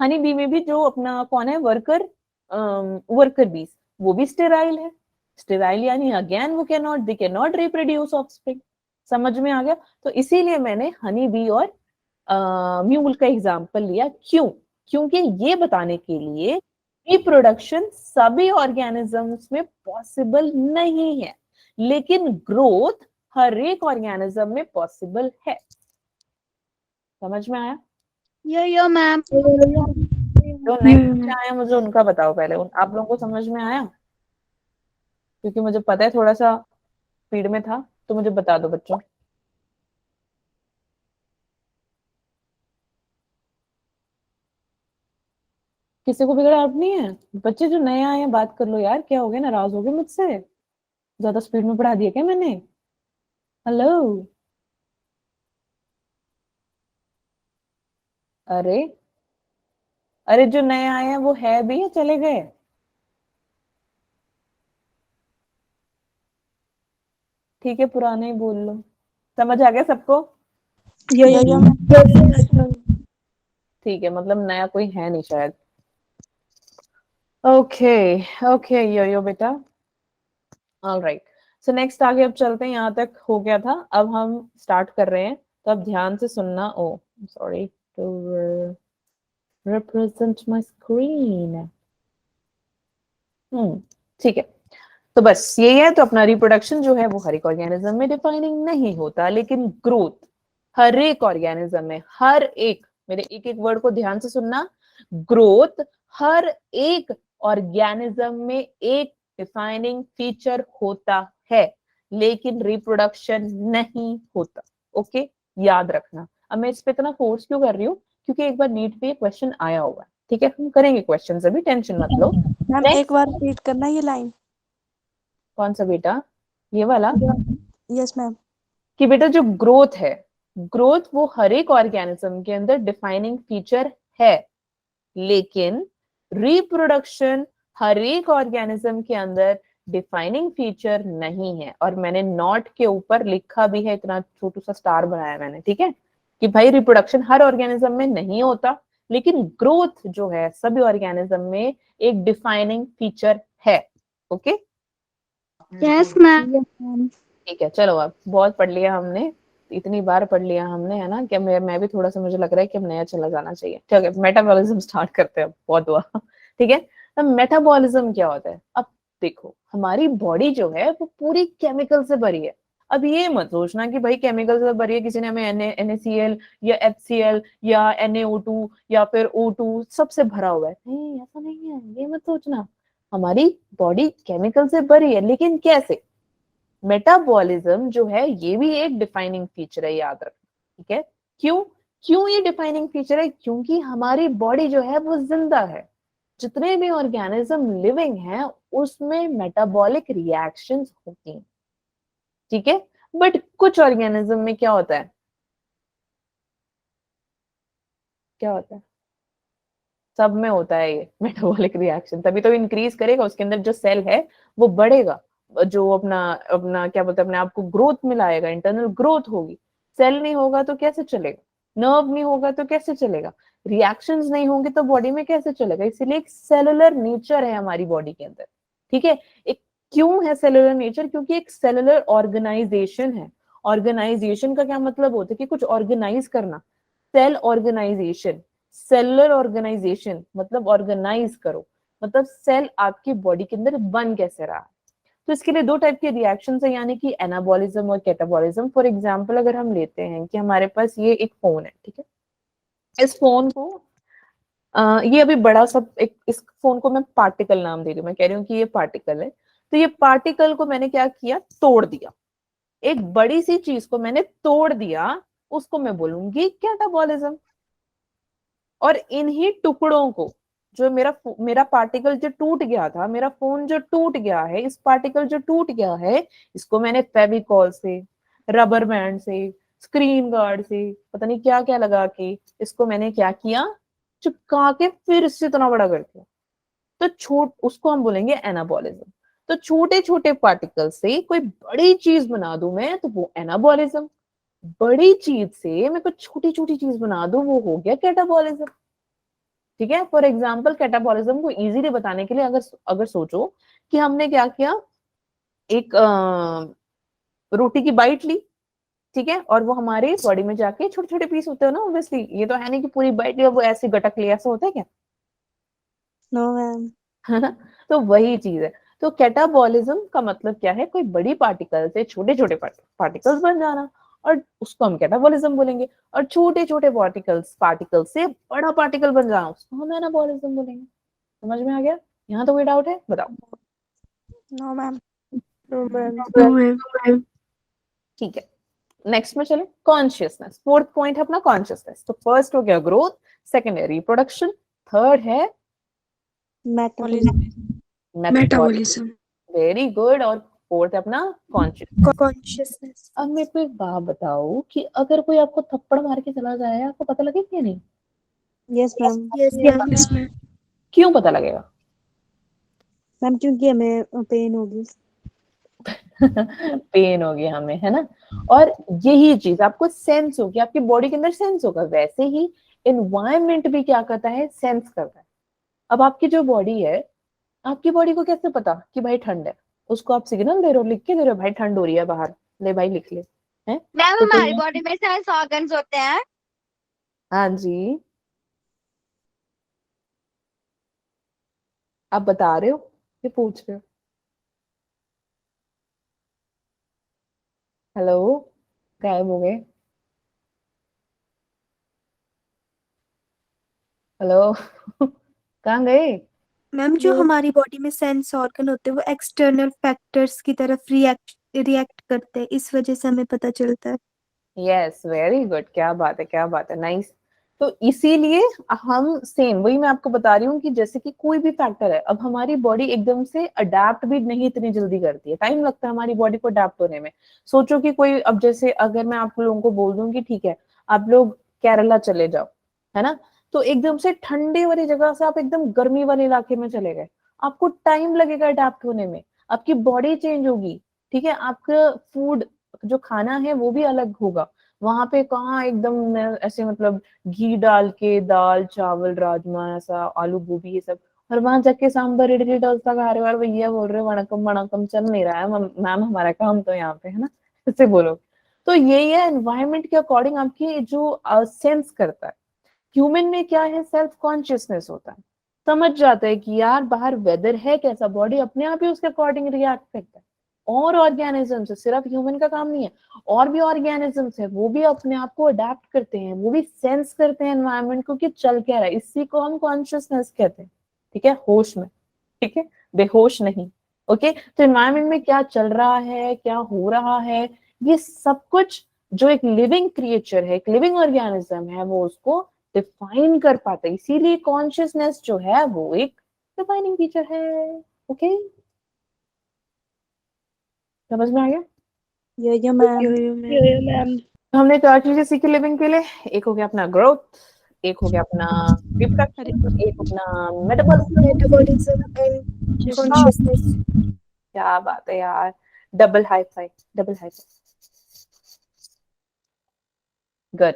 हनी बी में भी जो अपना कौन है वर्कर बीज, वो भी स्टेराइल है। स्टेराइल यानी अगेन वो they can not reproduce offspring. समझ में आ गया। तो इसीलिए मैंने हनी बी और म्यूल का एग्जांपल लिया। क्यों? क्योंकि ये बताने के लिए रिप्रोडक्शन सभी ऑर्गेनिजम्स में पॉसिबल नहीं है, लेकिन ग्रोथ हर एक ऑर्गेनिज्म में पॉसिबल है। समझ में आया? यो मैम। जो नहीं समझ में आया मुझे उनका बताओ पहले, आप लोगों को समझ में आया? क्योंकि मुझे पता है थोड़ा सा स्पीड में था, तो मुझे बता दो बच्चों। किसी को भी डाउट नहीं है? बच्चे जो नए आए हैं बात कर लो यार, क्या हो गया, नाराज हो गए मुझसे? ज्यादा स्पीड में पढ़ा दिया क्या मैंने? हेलो, अरे अरे जो नए आए हैं वो है भी या चले गए? ठीक है, पुराने ही बोल लो। समझ आ गया सबको? ठीक है, मतलब नया कोई है नहीं शायद। ओके ओके यो बेटा, ऑलराइट। सो नेक्स्ट आगे अब चलते हैं, यहाँ तक हो गया था, अब हम स्टार्ट कर रहे हैं, तो अब ध्यान से सुनना। Oh sorry to represent my screen। ठीक है, तो बस यही है। तो अपना रिप्रोडक्शन जो है वो हर एक ऑर्गेनिज्म में डिफाइनिंग नहीं होता, लेकिन ग्रोथ हर एक ऑर्गेनिज्म में, हर एक, मेरे एक एक वर्ड को ध्यान से सुनना, ग्रोथ हर एक ऑर्गेनिज्म में एक डिफाइनिंग फीचर होता है, लेकिन रिप्रोडक्शन नहीं होता। ओके, याद रखना। अब मैं इस पे इतना फोर्स क्यों कर रही हूँ? क्योंकि एक बार नीट पे क्वेश्चन आया हुआ है। ठीक है, हम करेंगे क्वेश्चन, अभी टेंशन मत लो। मैम एक बार रिपीट करना ये लाइन। कौन सा बेटा? ये वाला? Yes ma'am. कि बेटा जो ग्रोथ है, ग्रोथ वो हर एक ऑर्गेनिज्म के अंदर डिफाइनिंग फीचर है, लेकिन रिप्रोडक्शन हर एक ऑर्गेनिज्म के अंदर डिफाइनिंग फीचर नहीं है। और मैंने नॉट के ऊपर लिखा भी है, इतना छोटू सा स्टार बनाया मैंने, ठीक है, कि भाई रिप्रोडक्शन हर ऑर्गेनिज्म में नहीं होता, लेकिन ग्रोथ जो है सभी ऑर्गेनिज्म में एक डिफाइनिंग फीचर है। Okay, yes ma'am. ठीक है, चलो अब बहुत पढ़ लिया हमने, इतनी बार पढ़ लिया हमने, है ना, कि मैं भी थोड़ा सा, मुझे लग रहा है कि अब नया चला जाना चाहिए। ठीक है, मेटाबॉलिज्म स्टार्ट करते हैं, बहुत हुआ। ठीक है, अब मेटाबॉलिज्म क्या होता है? अब देखो, हमारी बॉडी जो है वो पूरी केमिकल से भरी है। अब ये मत सोचना कि भाई केमिकल से भरी है, किसी ने हमें NaCl या HCl या NaO2 या फिर O2 सबसे भरा हुआ है, नहीं, ऐसा नहीं है, ये मत सोचना। हमारी बॉडी केमिकल से भरी है, लेकिन कैसे? मेटाबॉलिज्म जो है ये भी एक डिफाइनिंग फीचर है, याद रखना। ठीक है, क्यों? क्यों ये डिफाइनिंग फीचर है? क्योंकि हमारी बॉडी जो है वो जिंदा है, जितने भी ऑर्गेनिज्म लिविंग हैं उसमें मेटाबॉलिक रिएक्शंस होती हैं। ठीक है, बट कुछ ऑर्गेनिज्म में क्या होता है? क्या होता है? सब में होता है ये मेटाबॉलिक रिएक्शन, तभी तो इंक्रीज करेगा, उसके अंदर जो सेल है वो बढ़ेगा, जो अपना अपना क्या बोलते हैं, अपने आप को ग्रोथ में लाएगा, इंटरनल ग्रोथ होगी। सेल नहीं होगा तो कैसे चलेगा, नर्व नहीं होगा तो कैसे चलेगा, रिएक्शंस नहीं होंगे तो बॉडी में कैसे चलेगा। इसीलिए एक सेलुलर नेचर है हमारी बॉडी के अंदर, ठीक है। एक क्यों है सेलुलर नेचर, क्योंकि एक सेलुलर ऑर्गेनाइजेशन है। ऑर्गेनाइजेशन का क्या मतलब होता है कि कुछ ऑर्गेनाइज करना, सेल ऑर्गेनाइजेशन, सेलुलर ऑर्गेनाइजेशन मतलब ऑर्गेनाइज करो, मतलब सेल आपकी बॉडी के अंदर बन कैसे रहा है। तो इसके लिए दो टाइप के रिएक्शन है, यानी कि एनाबॉलिज्म और कैटाबॉलिज्म। फॉर एग्जाम्पल अगर हम लेते हैं कि हमारे पास ये एक फोन है, ठीक है, इस फोन को ये अभी बड़ा सा एक, इस फोन को मैं पार्टिकल नाम दे रही हूँ, मैं कह रही हूँ कि ये पार्टिकल है। तो ये पार्टिकल को मैंने क्या किया, तोड़ दिया, एक बड़ी सी चीज को मैंने तोड़ दिया, उसको मैं बोलूंगी कैटाबॉलिज्म। और इन्हीं टुकड़ों को, जो मेरा पार्टिकल जो टूट गया था, मेरा फोन जो टूट गया है, इस पार्टिकल जो टूट गया है, इसको मैंने फेविकॉल से, रबर बैंड से, स्क्रीन गार्ड से, पता नहीं क्या क्या लगा के इसको मैंने क्या किया, चिपका के फिर इससे इतना बड़ा कर दिया। तो उसको हम बोलेंगे एनाबॉलिज्म। तो छोटे छोटे पार्टिकल से कोई बड़ी चीज बना दूं मैं, तो वो एनाबॉलिज्म। बड़ी चीज से मैं कुछ छोटी छोटी चीज बना दूं, वो हो गया कैटाबॉलिज्म, ठीक है। फॉर एग्जाम्पल कैटाबॉलिज्म को इजीली बताने के लिए अगर सोचो कि हमने क्या किया, एक रोटी की बाइट ली, ठीक है, और वो हमारे बॉडी में जाके छोटे छोटे पीस होते हैं ना, ऑब्वियसली ये तो है नहीं कि पूरी बाइट लिया वो ऐसे गटक लिया, ऐसा होता है क्या? No ma'am. है ना, तो वही चीज है। तो कैटाबॉलिज्म का मतलब क्या है, कोई बड़ी पार्टिकल से छोटे छोटे पार्टिकल्स बन जाना, और उसको हम कैटाबॉलिज्म बोलेंगे। और छोटे छोटे पार्टिकल से बड़ा पार्टिकल बन जाना, उसको हम एनाबॉलिज्म बोलेंगे। समझ में आ गया? यहाँ तो कोई डाउट है? बताओ। No ma'am. No, ma'am. ठीक है, नेक्स्ट में चले, कॉन्शियसनेस। फोर्थ पॉइंट है अपना कॉन्शियसनेस। तो फर्स्ट हो गया ग्रोथ, सेकंड है रिप्रोडक्शन, थर्ड है Metabolism. वेरी गुड, और फोर्थ है अपना कॉन्शियसनेस। कॉन्शियसनेस। अब मेरे को एक बात बताओ कि अगर कोई आपको थप्पड़ मार के चला जाए, आपको पता लगेगा या नहीं? Yes ma'am. Yes, ma'am. क्यों पता लगेगा? मैम क्योंकि हमें पेन होगी। पेन होगी हमें, है ना। और यही चीज आपको सेंस होगी, आपकी बॉडी के अंदर सेंस होगा। वैसे ही एनवायरनमेंट भी क्या करता है, सेंस करता है। अब आपकी जो बॉडी है, आपकी बॉडी को कैसे पता कि भाई ठंड है? उसको आप सिग्नल दे रहे हो, लिख के दे रहे हो, भाई ठंड हो रही है बाहर, ले भाई लिख ले, है? मैम तो हमारी बॉडी में सेंस ऑर्गन्स होते हैं। हाँ जी, आप बता रहे हो ये पूछ रहे हो? हेलो, गायब हो गए। हेलो कहाँ गए? मैम जो हमारी बॉडी में सेंस ऑर्गन होते हैं वो एक्सटर्नल फैक्टर्स की तरफ रिएक्ट करते हैं, इस वजह से हमें पता चलता है। यस, वेरी गुड, क्या बात है, क्या बात है, नाइस। तो इसीलिए हम सेम वही मैं आपको बता रही हूँ कि जैसे कि कोई भी फैक्टर है, अब हमारी बॉडी एकदम से अडेप्ट भी नहीं इतनी जल्दी करती है, टाइम लगता है हमारी बॉडी को अडेप्ट होने में। सोचो कि कोई, अब जैसे अगर मैं आप लोगों को बोल दूं कि ठीक है आप लोग केरला चले जाओ, है ना, तो एकदम से ठंडे वाली जगह से आप एकदम गर्मी वाले इलाके में चले गए, आपको टाइम लगेगा अडेप्ट होने में, आपकी बॉडी चेंज होगी, ठीक है, आपका फूड जो खाना है वो भी अलग होगा। वहां पे कहाँ एकदम ऐसे मतलब घी डाल के दाल चावल राजमा ऐसा आलू गोभी ये सब, और वहां जाके सांबर इडली डोसा खा रहे हो और भैया बोल रहे हो वणकम वणकम, चल नहीं रहा है मैम हमारा काम तो यहाँ पे, है ना, इससे बोलो। तो यही है, एनवायरमेंट के अकॉर्डिंग आपकी जो सेंस करता है। ह्यूमन में क्या है, सेल्फ कॉन्शियसनेस होता है, समझ जाता है कि यार बाहर वेदर है कैसा, बॉडी अपने आप ही उसके अकॉर्डिंग रिएक्ट करता है। और ऑर्गेनिजम्स, सिर्फ ह्यूमन का काम नहीं है, और भी ऑर्गेनिजम्स है, वो भी अपने आप को अडेप्ट करते हैं, वो भी सेंस करते हैं एनवायरनमेंट को कि चल क्या रहा है। इसी को हम कॉन्शियसनेस कहते हैं, ठीक है, होश में, ठीक है, बेहोश नहीं। ओके, तो एनवायरनमेंट में क्या चल रहा है, क्या हो रहा है, ये सब कुछ जो एक लिविंग क्रिएचर है, एक लिविंग ऑर्गेनिज्म है, वो उसको डिफाइन कर पाता है। इसीलिए कॉन्शियसनेस जो है वो एक डिफाइनिंग फीचर है। ओके, समझ में आ गया? Yo ma'am. Ma'am. तो हमने चार चीजें सीखी लिविंग के लिए। एक हो गया अपना ग्रोथ, एक हो गया अपना रिप्रोडक्शन, एक अपना मेटाबॉलिज्म एंड कॉन्शियसनेस। क्या बात है यार, double high five, double high five. Good,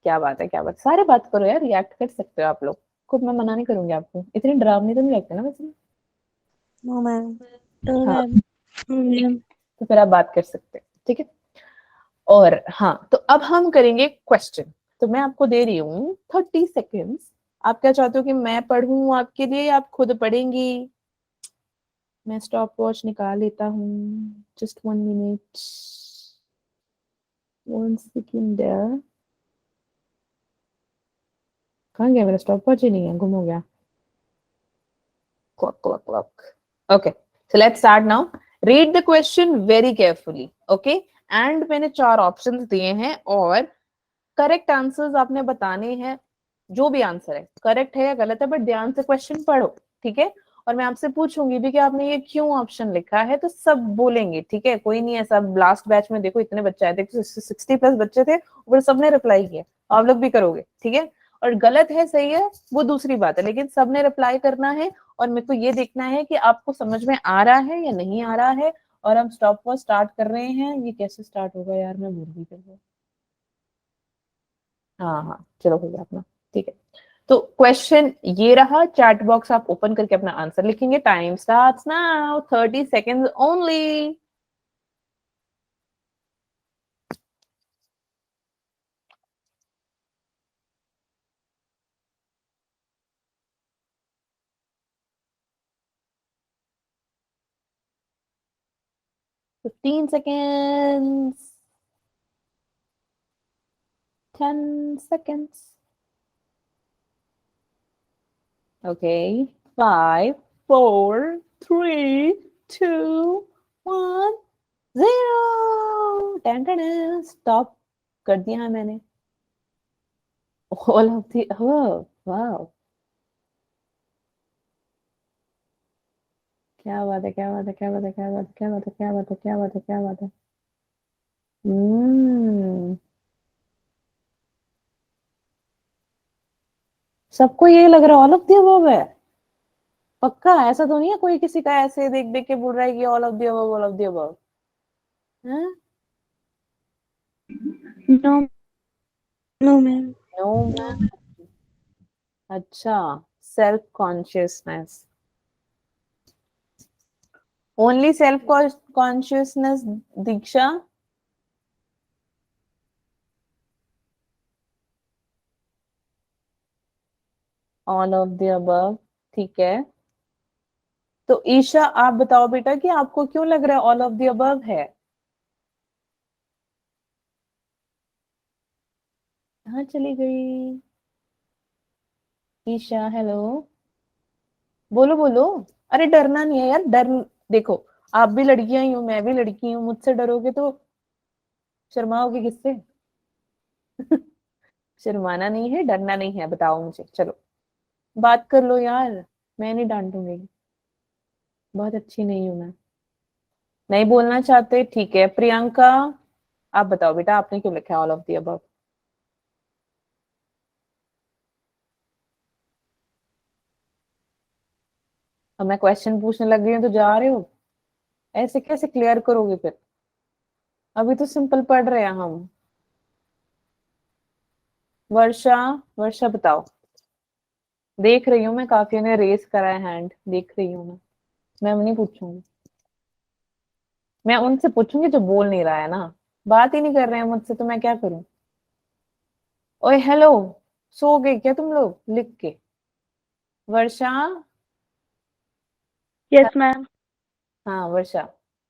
क्या बात है, क्या बात है। सारे बात करो यार, रिएक्ट कर सकते हो आप लोग। खुद मैं मना नहीं करूंगी आपको, इतने डरावनी तो नहीं लगते ना वैसे। No, ma'am. No, हाँ, ma'am. No, ma'am. तो फिर आप बात कर सकते हैं, ठीक है। और हाँ, तो अब हम करेंगे क्वेश्चन। तो मैं आपको दे रही हूँ 30 सेकेंड्स। आप क्या चाहते हो कि मैं पढ़ूं आपके लिए या आप खुद पढ़ेंगी? मैं स्टॉप वॉच निकाल लेता हूँ। Just 1 minute, 1 second. कहाँ गया मेरा स्टॉप वॉच? ही नहीं है, गुम हो गया। Clock, clock, clock. Okay, so let's start now. Read the question very carefully. Okay, and मैंने 4 ऑप्शंस दिए हैं और करेक्ट आंसर्स आपने बताने हैं। जो भी आंसर है, करेक्ट है या गलत है, बट ध्यान से क्वेश्चन पढ़ो, ठीक है। और मैं आपसे पूछूंगी भी कि आपने ये क्यों ऑप्शन लिखा है, तो सब बोलेंगे, ठीक है। कोई नहीं ऐसा, लास्ट बैच में देखो इतने बच्चे आए थे, 60+ बच्चे थे, और सबने रिप्लाई किया। आप लोग भी करोगे, ठीक है। और गलत है सही है वो दूसरी बात है, लेकिन सबने रिप्लाई करना है। और मेरे को ये देखना है कि आपको समझ में आ रहा है या नहीं आ रहा है। और हम स्टॉप वॉच स्टार्ट कर रहे हैं। ये कैसे स्टार्ट होगा यार, मैं भूल भी गई। हाँ हाँ, चलो हो गया अपना, ठीक है। तो क्वेश्चन ये रहा, चैट बॉक्स आप ओपन करके अपना आंसर लिखेंगे। Time starts now, 30 seconds only. Fifteen seconds, 10 seconds. Okay, 5, 4, 3, 2, 1, 0। Stop कर दिया है मैंने। All of the above, wow, क्या बात है, क्या बात है, क्या बात है, क्या बात है, क्या बात है, क्या बात है, क्या बात है, क्या बात है। सबको ये लग रहा है ऑल ऑफ द अबव है। पक्का ऐसा तो नहीं है कोई किसी का ऐसे देख देख के बोल रहा है कि all of the above, all of the above? हैं? No, no, ma'am. No ma'am. अच्छा, self consciousness, only self consciousness. Diksha, all of the above, ठीक है। तो ईशा आप बताओ बेटा कि आपको क्यों लग रहा है ऑल ऑफ द अबव है? कहाँ चली गई ईशा? हेलो, बोलो बोलो। अरे डरना नहीं है यार, डर, देखो, आप भी लड़कियां ही हो, मैं भी लड़की हूँ, मुझसे डरोगे तो शर्माओगे किससे? शर्माना नहीं है, डरना नहीं है, बताओ मुझे, चलो बात कर लो यार। मैं नहीं डांटूंगी, बहुत अच्छी नहीं हूं मैं। नहीं बोलना चाहते, ठीक है। प्रियंका, आप बताओ बेटा, आपने क्यों लिखा है ऑल ऑफ द अबव? अब मैं क्वेश्चन पूछने लग गई हूँ तो जा रहे हो? ऐसे कैसे क्लियर करोगे फिर? अभी तो सिंपल पढ़ रहे हैं हम। वर्षा, वर्षा बताओ। देख रही हूँ मैं, काफी ने रेस करा है हैंड, देख रही हूँ मैं नहीं पूछूंगी। मैं उनसे पूछूंगी जो बोल नहीं रहा है ना, बात ही नहीं कर रहे हैं मुझसे, तो मैं क्या करूं? ओए हेलो, सो गए क्या तुम लोग लिख के? वर्षा, Yes, ma'am. हाँ वर्षा,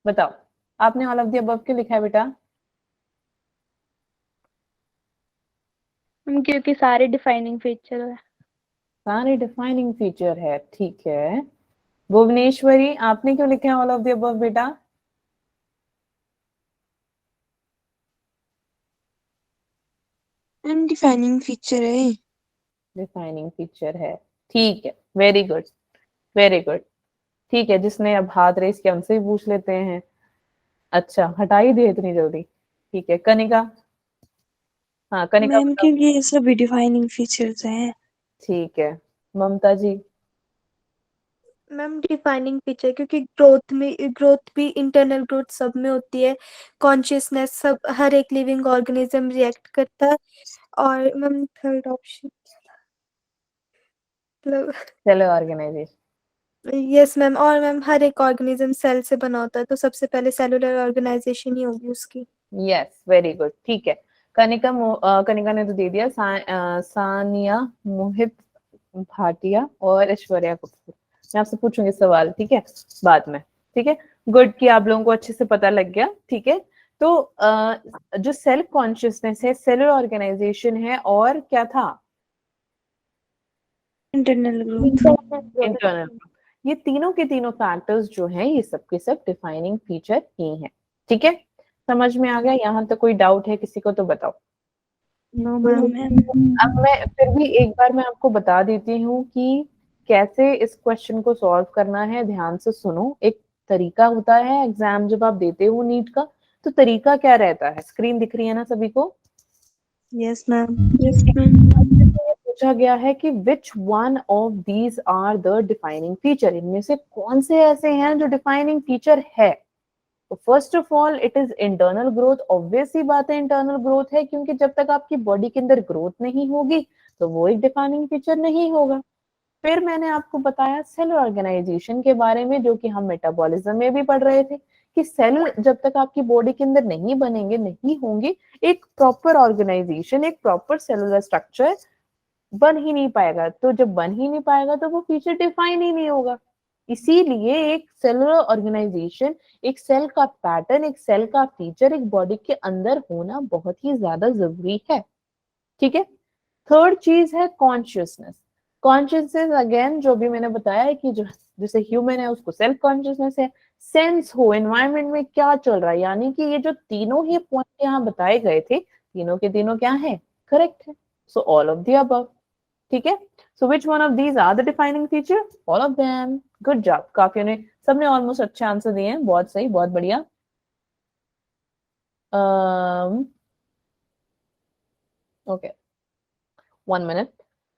बताओ आपने ऑल ऑफ द अबव क्यों लिखा है बेटा? क्योंकि सारे डिफाइनिंग फीचर है। सारे डिफाइनिंग फीचर है, ठीक है। भुवनेश्वरी, आपने क्यों लिखा है ऑल ऑफ द अबव बेटा? मैम डिफाइनिंग फीचर है। डिफाइनिंग फीचर है, ठीक है, वेरी गुड, वेरी गुड। ठीक है, जिसने अब हाथ रेस किया उनसे भी पूछ लेते हैं। अच्छा, हटा ही दिए इतनी जल्दी, ठीक है। कनिका, हाँ कनिका मैम बताओ। क्योंकि ये सभी डिफाइनिंग फीचर्स हैं। ठीक है। ममता जी, मैम डिफाइनिंग फीचर, क्योंकि ग्रोथ भी इंटरनल ग्रोथ सब में होती है, कॉन्शियसनेस सब हर एक लिविंग ऑर्गेनिज्म रिएक्ट करता है। और मैम थर्ड ऑप्शन मतलब सेल ऑर्गेनाइजेशन। यस मैम, और मैम हर एक ऑर्गेनिज्म सेल से बना होता है, तो सबसे पहले सेलुलर ऑर्गेनाइजेशन ही होगी उसकी। यस, वेरी गुड, ठीक है। कनिका ने तो दे दिया। सानिया, मोहित भाटिया और ऐश्वर्या कपूर। मैं आपसे पूछूंगी सवाल, ठीक है, बाद में। ठीक है, गुड कि आप लोगों को अच्छे से पता लग गया। ठीक है, तो जो सेल्फ कॉन्शियसनेस है, सेलुलर ऑर्गेनाइजेशन है, और क्या था? Internal growth. इंटरनल। ये तीनों के तीनों फैक्टर्स जो हैं, ये सब के सब डिफाइनिंग फीचर ही हैं। ठीक है, समझ में आ गया? यहाँ तक कोई डाउट है किसी को तो बताओ। No ma'am. अब मैं फिर भी एक बार मैं आपको बता देती हूँ कि कैसे इस क्वेश्चन को सॉल्व करना है। ध्यान से सुनो। एक तरीका होता है एग्जाम जब आप देते हो नीट का, तो तरीका क्या रहता है? स्क्रीन दिख रही है ना सभी को? Yes ma'am. Yes ma'am. पूछा गया है कि which one of these are the defining feature. इनमें से कौन से ऐसे हैं जो डिफाइनिंग फीचर है? तो first of all it is internal growth. Obvious ही बात है, इंटरनल ग्रोथ है, क्योंकि जब तक आपकी बॉडी के अंदर ग्रोथ नहीं होगी तो वो एक डिफाइनिंग फीचर नहीं होगा। फिर मैंने आपको बताया सेल ऑर्गेनाइजेशन के बारे में, जो कि हम मेटाबॉलिज्म में भी पढ़ रहे थे, कि सेल जब तक आपकी बॉडी के अंदर नहीं बनेंगे, नहीं होंगे, एक प्रॉपर ऑर्गेनाइजेशन, एक प्रॉपर सेलुलर स्ट्रक्चर बन ही नहीं पाएगा। तो जब बन ही नहीं पाएगा तो वो फीचर डिफाइन ही नहीं होगा। इसीलिए एक सेलुलर ऑर्गेनाइजेशन, एक सेल का पैटर्न, एक सेल का फीचर एक बॉडी के अंदर होना बहुत ही ज्यादा जरूरी है। ठीक है, थर्ड चीज है कॉन्शियसनेस। कॉन्शियसनेस अगेन जो भी मैंने बताया है कि जो जैसे ह्यूमन है उसको सेल्फ कॉन्शियसनेस है। सेंस हो एनवायरनमेंट में क्या चल रहा है, यानी कि ये जो तीनों ही पॉइंट यहाँ बताए गए थे, तीनों के तीनों क्या है? करेक्ट है। So all of the above. ठीक है, so which one of these are the defining feature? All of them. Good job, काफी ने सबने ऑलमोस्ट अच्छे आंसर दिए हैं। बहुत सही, बहुत बढ़िया। Okay, 1 minute.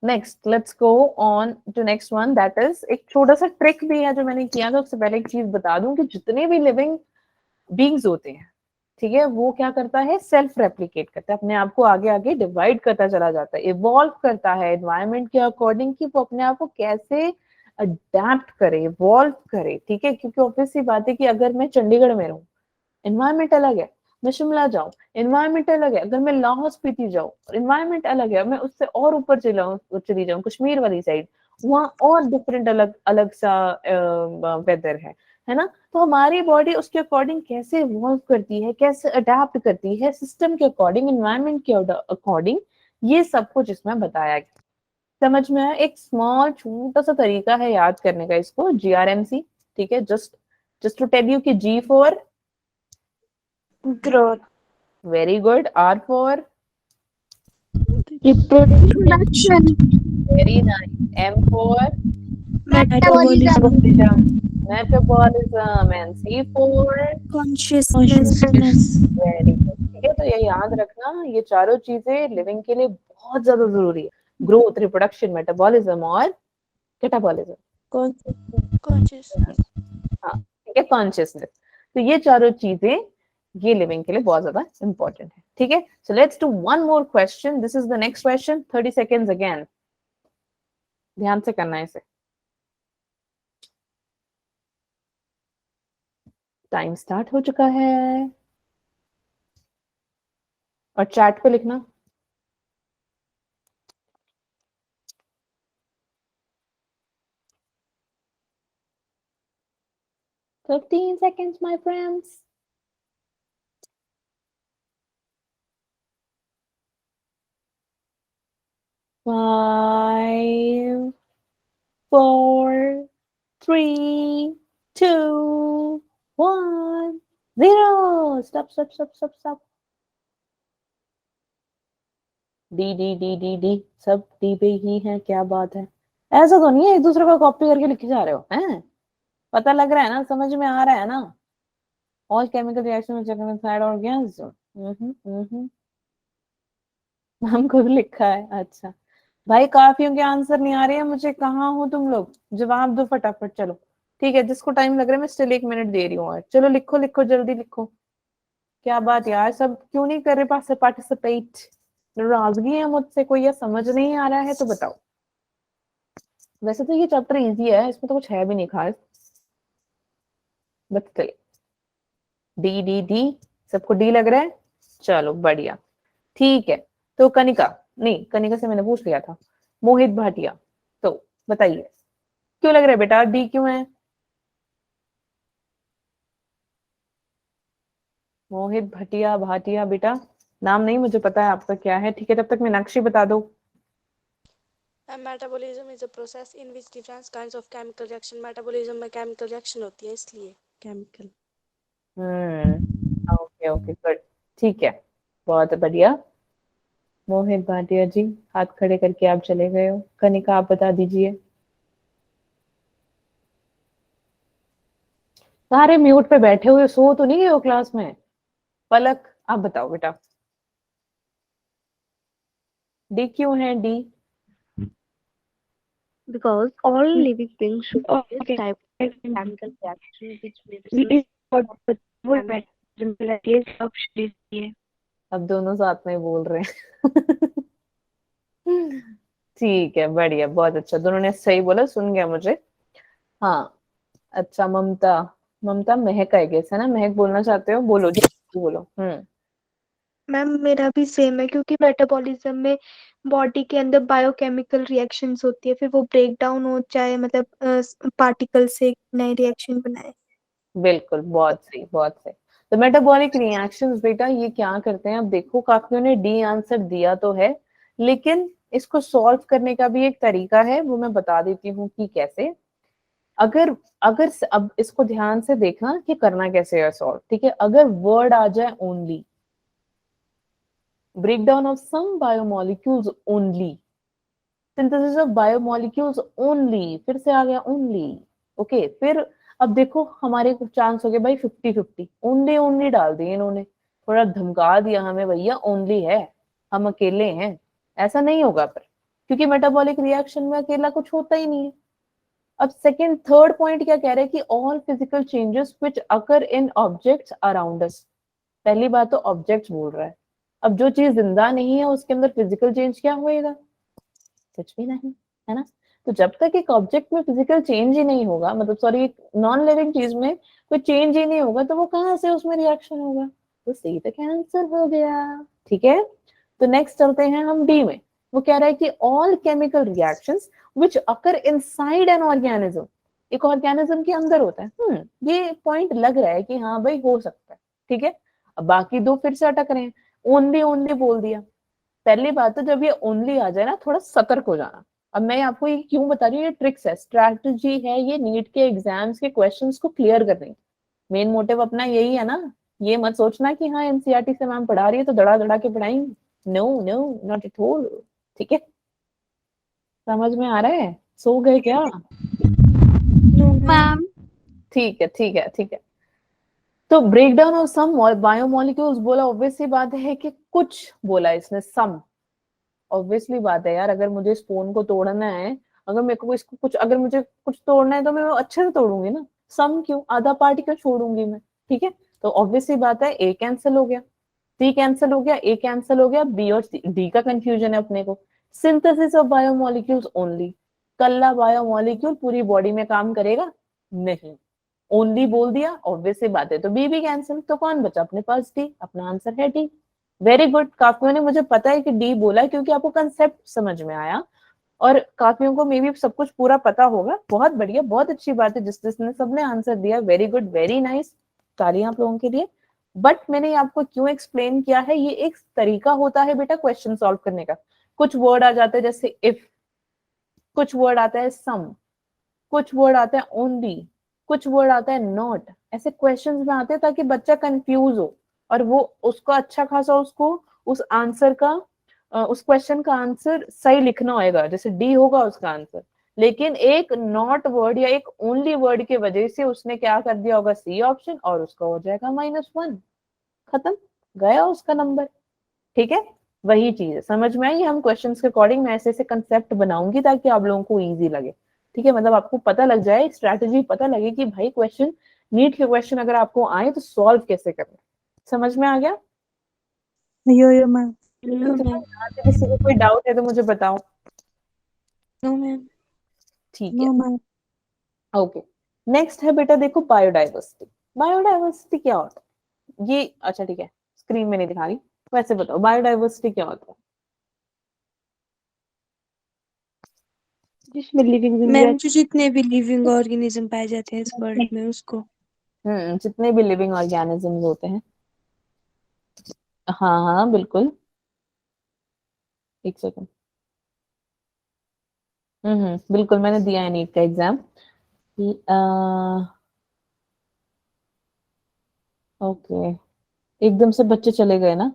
Next let's go on to next one, that is एक छोटा सा ट्रिक भी है जो मैंने किया था। उससे पहले एक चीज बता दूं कि जितने भी लिविंग बींग्स होते हैं, ठीक है, वो क्या करता है? सेल्फ रेप्लिकेट करता है, अपने आप को आगे आगे डिवाइड करता चला जाता है, इवॉल्व करता है एनवायरनमेंट के अकॉर्डिंग कि वो अपने आप को कैसे अडेप्ट करे, इवॉल्व करे। ठीक है, क्योंकि ऑब्वियस सी बात है कि अगर मैं चंडीगढ़ में रहूं, एनवायरमेंट अलग है, मैं शिमला जाऊं, एनवायरमेंट अलग है, अगर मैं लाहौल स्पीति जाऊं, एनवायरमेंट अलग है, मैं उससे और ऊपर चली जाऊं कश्मीर वाली साइड, वहां और डिफरेंट अलग अलग सा वेदर है ना? तो हमारी बॉडी उसके अकॉर्डिंग कैसे इवॉल्व करती है, कैसे अडेप्ट करती है, सिस्टम के अकॉर्डिंग, एनवायरमेंट के अकॉर्डिंग, ये सब कुछ इसमें बताया गया। समझ में आया? एक स्मॉल छोटा सा तरीका है याद करने का इसको, GRMC। ठीक है, just just to tell you कि G for growth. very good, R for Production. very nice, M for Metabolism. metabolism, and C for consciousness. very good। ठीक है, तो ये याद रखना, ये चारों चीजें लिविंग के लिए बहुत ज्यादा जरूरी है। ग्रोथ, रिप्रोडक्शन, मेटाबॉलिज्म और कैटाबॉलिज्म। कॉन्शियसनेस। हाँ, ठीक है, कॉन्शियसनेस। तो ये चारों चीजें ये लिविंग के लिए बहुत ज्यादा इंपॉर्टेंट है। ठीक है, so let's do one more question. This is the next question, 30 seconds again, ध्यान से करना है इसे। टाइम स्टार्ट हो चुका है, और चैट पे लिखना। "15 seconds, my friends." 5, 4, 3, 2, 1, 0। Stop, stop, stop, stop, stop. D सब डी पे ही है, क्या बात है? ऐसा तो नहीं है एक दूसरे को कॉपी करके लिखे जा रहे हो हैं? पता लग रहा है ना, समझ में आ रहा है ना? ऑल केमिकल रिएक्शन में चेक साइड ऑर्गेन्स। हम खुद लिखा है, अच्छा। भाई काफियों के आंसर नहीं आ रहे हैं मुझे, कहाँ हो तुम लोग, जवाब दो फटाफट। चलो ठीक है, जिसको टाइम लग रहा है मैं स्टिल 1 मिनट दे रही हूँ और चलो लिखो लिखो जल्दी लिखो। क्या बात यार, सब क्यों नहीं कर रहे पास पार्टिसिपेट? नाराजगी है मुझसे कोई, या समझ नहीं आ रहा है तो बताओ। वैसे तो ये चैप्टर इजी है, इसमें तो कुछ है भी नहीं खास, बट चलिए। डी डी डी, सबको डी लग रहा है, चलो बढ़िया। ठीक है, तो कनिका, नहीं कनिका से मैंने पूछ लिया था। मोहित भाटिया, तो बताइए क्यों लग रहा है बेटा, डी क्यों है? मोहित भटिया भाटिया बेटा, नाम नहीं मुझे पता है आपका क्या है, ठीक है तब तक मीनाक्षी बता दो। Metabolism is a process in which different kinds of chemical reaction, metabolism में केमिकल रिएक्शन होती है इसलिए केमिकल। ओके ओके गुड, ठीक है, बहुत बढ़िया। मोहित भाटिया जी हाथ खड़े करके आप चले गए हो। कनिका आप बता दीजिए। सारे म्यूट पे बैठे हुए, सो तो नहीं गए हो क्लास में? पलक आप बताओ बेटा, डी क्यों है D? Because all living beings should this type of chemical reaction which may अब दोनों साथ में बोल रहे हैं। ठीक है बढ़िया, बहुत अच्छा, दोनों ने सही बोला, सुन गया मुझे। हाँ अच्छा, ममता, ममता महक है गेस है ना, महक बोलना चाहते हो, बोलो जी बोलो। मैम मेरा भी सेम है क्योंकि मेटाबॉलिज्म में बॉडी के अंदर बायोकेमिकल रिएक्शंस होती है, फिर वो ब्रेक डाउन हो जाए, मतलब पार्टिकल से नए रिएक्शन बनाए। बिल्कुल, बहुत सही बहुत सही। तो मेटाबॉलिक रिएक्शंस बेटा ये क्या करते हैं, अब देखो काफियों ने डी आंसर दिया तो है, लेकिन इसको सॉल्व करने का भी एक तरीका है, वो मैं बता देती हूँ कि कैसे। अगर अगर अब इसको ध्यान से देखना कि करना कैसे है सॉल्व, ठीक है। अगर वर्ड आ जाए only, breakdown of some biomolecules only, synthesis of biomolecules only, फिर से आ गया only, ओके फिर अब देखो हमारे कुछ चांस हो गए भाई 50-50, ओनली ओनली डाल दिए इन्होंने, थोड़ा धमका दिया हमें भैया ओनली है, हम अकेले हैं। ऐसा नहीं होगा पर, क्योंकि मेटाबॉलिक रिएक्शन में अकेला कुछ होता ही नहीं है। अब सेकंड थर्ड पॉइंट क्या कह रहे हैं कि all physical changes which occur in objects around us, पहली बात तो ऑब्जेक्ट्स बोल रहा है, अब जो चीज जिंदा नहीं है उसके अंदर फिजिकल चेंज क्या होएगा, कुछ भी नहीं, है ना। तो जब तक एक ऑब्जेक्ट में फिजिकल चेंज ही नहीं होगा, मतलब सॉरी एक नॉन लिविंग चीज में कोई चेंज ही नहीं होगा, तो वो कहाँ से उसमें रिएक्शन होगा, तो सी तो कैंसर हो गया, ठीक है। तो नेक्स्ट चलते हैं हम डी में, वो कह रहा है कि all chemical reactions which occur inside an organism, एक ऑर्गेनिज्म के अंदर होता है। ये पॉइंट लग रहा है कि हाँ भाई हो सकता है, ठीक है। अब बाकी दो फिर से अटक रहे हैं, ओनली ओनली बोल दिया। पहली बात तो जब ये ओनली आ जाए ना, थोड़ा सतर्क हो जाना। अब मैं आपको ये क्यों बता रही हूँ, ये ट्रिक्स है, स्ट्रैटेजी है, ये नीट के एग्जाम्स के क्वेश्चंस को क्लियर करने की। मेन मोटिव अपना यही है ना, ये मत सोचना कि हाँ एनसीईआरटी से मैम पढ़ा रही है तो धड़ा धड़ा के पढ़ाएंगे, no no not at all, ठीक है। समझ में आ रहा है, सो गए क्या? Ma'am, ठीक है ठीक है ठीक है। तो ब्रेकडाउन ऑफ सम बायोमोलिक्यूल्स बोला, ऑब्वियसली बात है कि कुछ बोला इसने, सम, ऑब्वियसली बात है यार, अगर मुझे इस फोन को तोड़ना है, अगर मेरे को इसको कुछ, अगर मुझे कुछ तोड़ना है तो मैं अच्छे से तोड़ूंगी ना, सम क्यों, आधा पार्ट क्यों छोड़ूंगी मैं, ठीक है। तो ऑब्वियसली बात है ए कैंसिल हो गया, सी कैंसिल हो गया, ए कैंसिल हो गया, बी और डी का कंफ्यूजन है अपने को। Synthesis of biomolecules only, Kalla biomolecule पूरी बॉडी में काम करेगा नहीं, ओनली बोल दिया, ऑब्वियसली बात है, तो बी भी कैंसिल, तो कौन बचा अपने पास, डी, अपना आंसर है डी। वेरी गुड, काफियों ने, मुझे पता है कि डी बोला क्योंकि आपको कंसेप्ट समझ में आया, और काफियों को मे भी सब कुछ पूरा पता होगा, बहुत बढ़िया, बहुत अच्छी बात है, जिसने सबने आंसर दिया, वेरी गुड वेरी नाइस, तालियां आप लोगों के लिए। बट मैंने आपको क्यों एक्सप्लेन किया है, ये एक तरीका होता है बेटा क्वेश्चन सॉल्व करने का। कुछ वर्ड आ जाते हैं जैसे इफ, कुछ वर्ड आता है सम, कुछ वर्ड आता है ओनली, कुछ वर्ड आता है नॉट, ऐसे क्वेश्चंस में आते हैं ताकि बच्चा कंफ्यूज हो, और वो उसका अच्छा खासा उसको उस आंसर का उस क्वेश्चन का आंसर सही लिखना होगा, जैसे डी होगा उसका आंसर, लेकिन एक नॉट वर्ड या एक ओनली वर्ड की वजह से उसने क्या कर दिया होगा, सी ऑप्शन, और उसका हो जाएगा -1, खत्म, गया उसका नंबर, ठीक है। वही चीज है, समझ में आई? हम क्वेश्चंस के अकॉर्डिंग मैं ऐसे ऐसे कंसेप्ट बनाऊंगी ताकि आप लोगों को इजी लगे, ठीक है? मतलब आपको पता लग जाए, स्ट्रैटेजी पता लगे कि भाई क्वेश्चन, नीट के क्वेश्चन अगर आपको आए तो सॉल्व कैसे करना। समझ में आ गया? Yo ma'am. No ma'am. यहाँ से किसी को कोई डाउट है तो मुझे बताओ। No ma'am. ठीक है, नो मैम। ओके। नेक्स्ट है बेटा, देखो बायोडाइवर्सिटी। बायोडाइवर्सिटी क्या होता है ये? अच्छा ठीक है, स्क्रीन में नहीं दिखा रही, वैसे बताओ बायोडाइवर्सिटी क्या होता है? जिसमें लिविंग मैम जो जितने भी लिविंग ऑर्गेनिज्म पाए जाते हैं इस वर्ल्ड में उसको। जितने भी लिविंग ऑर्गेनिजम्स होते हैं। हाँ हाँ बिल्कुल, एक सेकंड। बिल्कुल, मैंने दिया है नीट का एग्जाम। ओके, एकदम से बच्चे चले गए ना।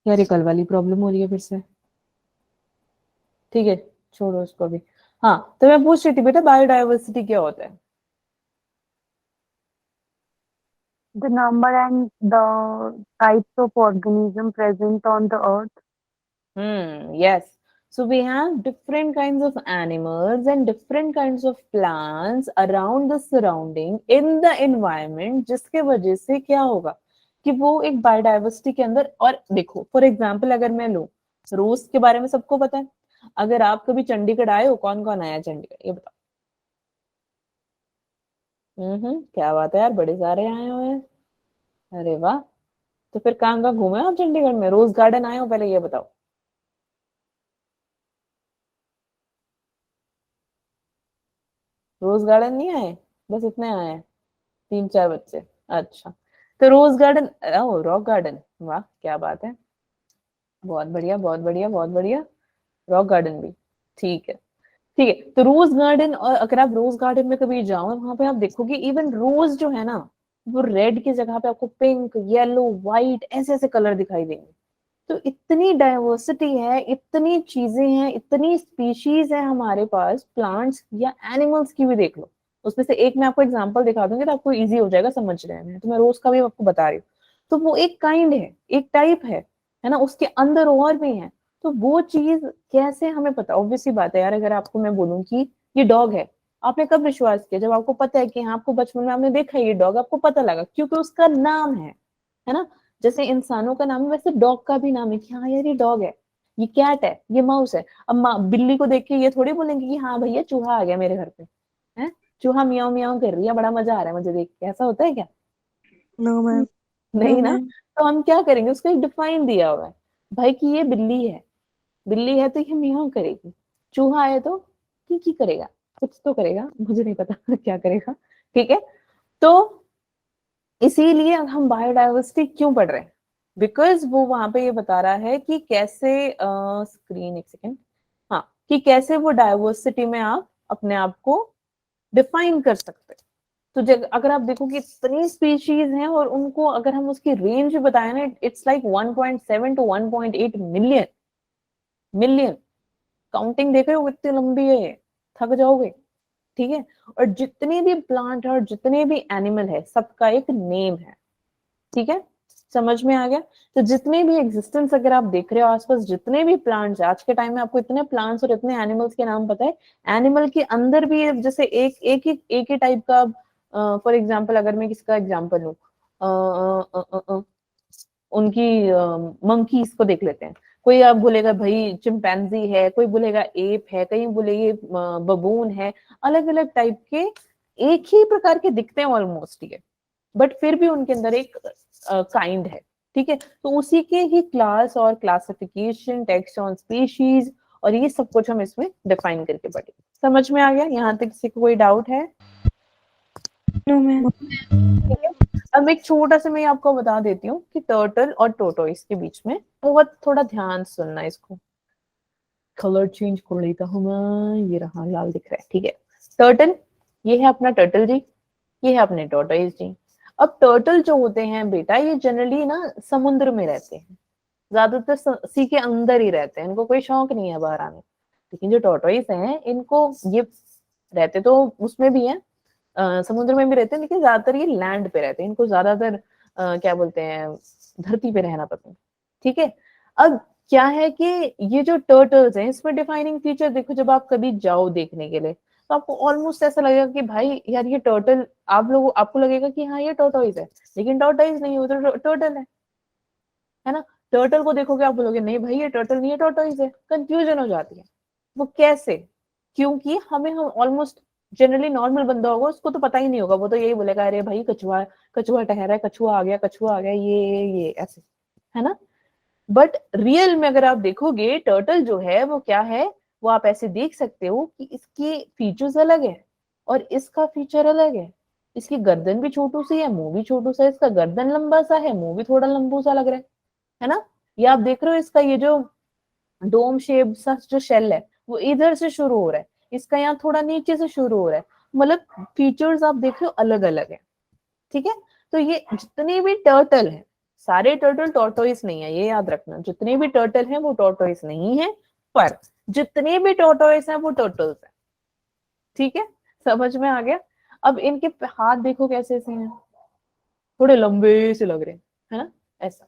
यार ये कल वाली प्रॉब्लम हो रही है फिर से। ठीक है, छोड़ो उसको भी। हाँ, तो मैं पूछ रही थी बेटा बायोडाइवर्सिटी क्या होता है? The number and the types of organism present on the earth. Yes. So we have different kinds of animals and different kinds of plants around the surrounding in the environment, जिसके वजह से क्या होगा कि वो एक बायोडाइवर्सिटी के अंदर। और देखो फॉर एग्जांपल अगर मैं लूं, रोज के बारे में सबको पता है। अगर आप कभी चंडीगढ़ आए हो, कौन कौन आया चंडीगढ़ ये बताओ। क्या बात है यार, बड़े सारे आए हुए हैं। अरे वाह, तो फिर कहाँ कहाँ घूमे आप चंडीगढ़ में? रोज गार्डन आए हो पहले ये बताओ। रोज गार्डन नहीं आए? बस इतने आए हैं, 3-4 बच्चे। अच्छा, तो रोज गार्डन, ओ रॉक गार्डन, वाह क्या बात है, बहुत बढ़िया बहुत बढ़िया बहुत बढ़िया। रॉक गार्डन भी ठीक है। ठीक है, तो रोज गार्डन, और अगर आप रोज गार्डन में कभी जाओ वहां पे आप देखोगे इवन रोज जो है ना, वो रेड की जगह पे आपको पिंक, येलो, व्हाइट ऐसे ऐसे कलर दिखाई देंगे। तो इतनी डाइवर्सिटी है, इतनी चीजें हैं, इतनी स्पीशीज है हमारे पास, प्लांट्स या एनिमल्स की भी देख लो। उसमें से एक मैं आपको एग्जांपल दिखा दूंगी तो आपको इजी हो जाएगा समझने में। तो मैं रोज का भी आपको बता रही हूँ। तो वो एक काइंड है, एक टाइप है ना, उसके अंदर और भी है। तो वो चीज कैसे हमें पता? ऑब्वियस सी बात है यार, अगर आपको मैं बोलूं कि ये डॉग है, आपने कब विश्वास किया? जब आपको पता है कि हाँ, आपको बचपन में आपने देखा ये डॉग, आपको पता लगा क्योंकि उसका नाम है ना। जैसे इंसानों का नाम है वैसे डॉग का भी नाम है कि हाँ यार ये डॉग है, ये कैट है, ये माउस है। अब बिल्ली को देख के ये थोड़ी बोलेंगे कि हाँ भैया चूहा आ गया मेरे घर पे, है चूहा मियाओ मियाओ कर रही है, बड़ा मजा आ रहा है मुझे देख के। ऐसा होता है क्या? No ma'am. नहीं ना। तो हम क्या करेंगे, उसको एक डिफाइन दिया हुआ है भाई कि ये बिल्ली है, बिल्ली है तो ये मियाओ करेगी, चूहा है तो की करेगा, कुछ तो करेगा, मुझे नहीं पता क्या करेगा। ठीक है, तो इसीलिए हम बायोडाइवर्सिटी क्यों पढ़ रहे हैं? बिकॉज वो वहां पे ये बता रहा है कि कैसे, स्क्रीन एक सेकेंड, हाँ, कि कैसे वो डाइवर्सिटी में आप अपने आप को डिफाइन कर सकते हैं। तो अगर आप देखो कि इतनी स्पीशीज हैं और उनको अगर हम उसकी रेंज बताए ना, it's like 1.7 to 1.8 million. Million counting देख रहे हो कितनी लंबी है ये, थक जाओगे। ठीक है, और जितने भी प्लांट है और जितने भी एनिमल है सबका एक नेम है। ठीक है, समझ में आ गया? तो जितने भी एग्जिस्टेंस अगर आप देख रहे हो आसपास, जितने भी प्लांट्स है आज के टाइम में, आपको इतने प्लांट्स और इतने एनिमल्स के नाम पता है। एनिमल के अंदर भी जैसे एक ही टाइप का, फॉर एग्जांपल अगर मैं किसका एग्जांपल लूं, उनकी मंकीज को देख लेते हैं। कोई आप बोलेगा भाई चिंपैंजी है, कोई बोलेगा एप है, कहीं बोले ये बबून है। अलग अलग टाइप के, एक ही प्रकार के दिखते हैं ऑलमोस्ट ये, बट फिर भी उनके अंदर एक काइंड है। ठीक है, तो उसी के ही क्लास और क्लासिफिकेशन, टैक्सॉन, स्पीशीज और ये सब कुछ हम इसमें डिफाइन करके पढ़े। समझ में आ गया? यहाँ तक किसी को कोई डाउट है? No ma'am. ठीक है, अब एक छोटा सा मैं आपको बता देती हूँ कि टर्टल और टोटोइस के बीच में, बहुत थोड़ा ध्यान सुनना इसको। कलर चेंज कर लेता हूँ मैं, ये रहा लाल दिख रहा है। ठीक है, टर्टल, ये है अपना टर्टल जी, ये है अपने टोटोइस जी। अब टर्टल जो होते हैं बेटा, ये जनरली ना समुद्र में रहते हैं, ज्यादातर सी के अंदर ही रहते हैं, इनको कोई शौक नहीं है बाहर आने। लेकिन जो टोटोइस हैं, इनको ये रहते तो उसमें भी है, समुद्र में भी रहते हैं, लेकिन ज्यादातर ये लैंड पे रहते हैं, इनको ज्यादातर क्या बोलते हैं, धरती पे रहना पसंद। ठीक है, अब क्या है कि ये जो टर्टल्स हैं, इसमें डिफाइनिंग फीचर देखो, जब आप कभी जाओ देखने के लिए तो आपको ऑलमोस्ट ऐसा लगेगा कि भाई यार ये टर्टल, आपको लगेगा कि हाँ ये टर्टोइज है, लेकिन टर्टोइज नहीं, वो तो टर्टल है ना। टर्टल को देखोगे आप बोलोगे नहीं भाई ये टर्टल नहीं है, टर्टोइज है, कंफ्यूजन हो जाती है। वो कैसे? क्योंकि हम ऑलमोस्ट जनरली नॉर्मल बंदा होगा उसको तो पता ही नहीं होगा, वो तो यही बोलेगा अरे भाई कछुआ, कछुआ ठहरा है, कछुआ आ गया, कछुआ आ गया, ये ऐसे, है ना। बट रियल में अगर आप देखोगे टर्टल जो है वो क्या है, वो आप ऐसे देख सकते हो कि इसके फीचर्स अलग है और इसका फीचर अलग है। इसकी गर्दन भी छोटू सी है, मुंह भी छोटू सा है, इसका गर्दन लंबा सा है, मुंह भी थोड़ा लंबू सा लग रहा है ना। ये आप देख रहे हो इसका ये जो डोम शेप सा जो शेल है वो इधर से शुरू हो रहा है, इसका यहाँ थोड़ा नीचे से शुरू हो रहा है, मतलब फीचर्स आप देख रहे हो अलग अलग है। ठीक है, तो ये जितने भी टर्टल हैं, सारे टर्टल टॉर्टोइस नहीं है, ये याद रखना, जितने भी टर्टल हैं वो टॉर्टोइस नहीं है, पर जितने भी टॉर्टोइस हैं वो टर्टल्स हैं। ठीक है, समझ में आ गया। अब इनके हाथ देखो कैसे से हैं, थोड़े लंबे से लग रहे हैं, है ना, ऐसा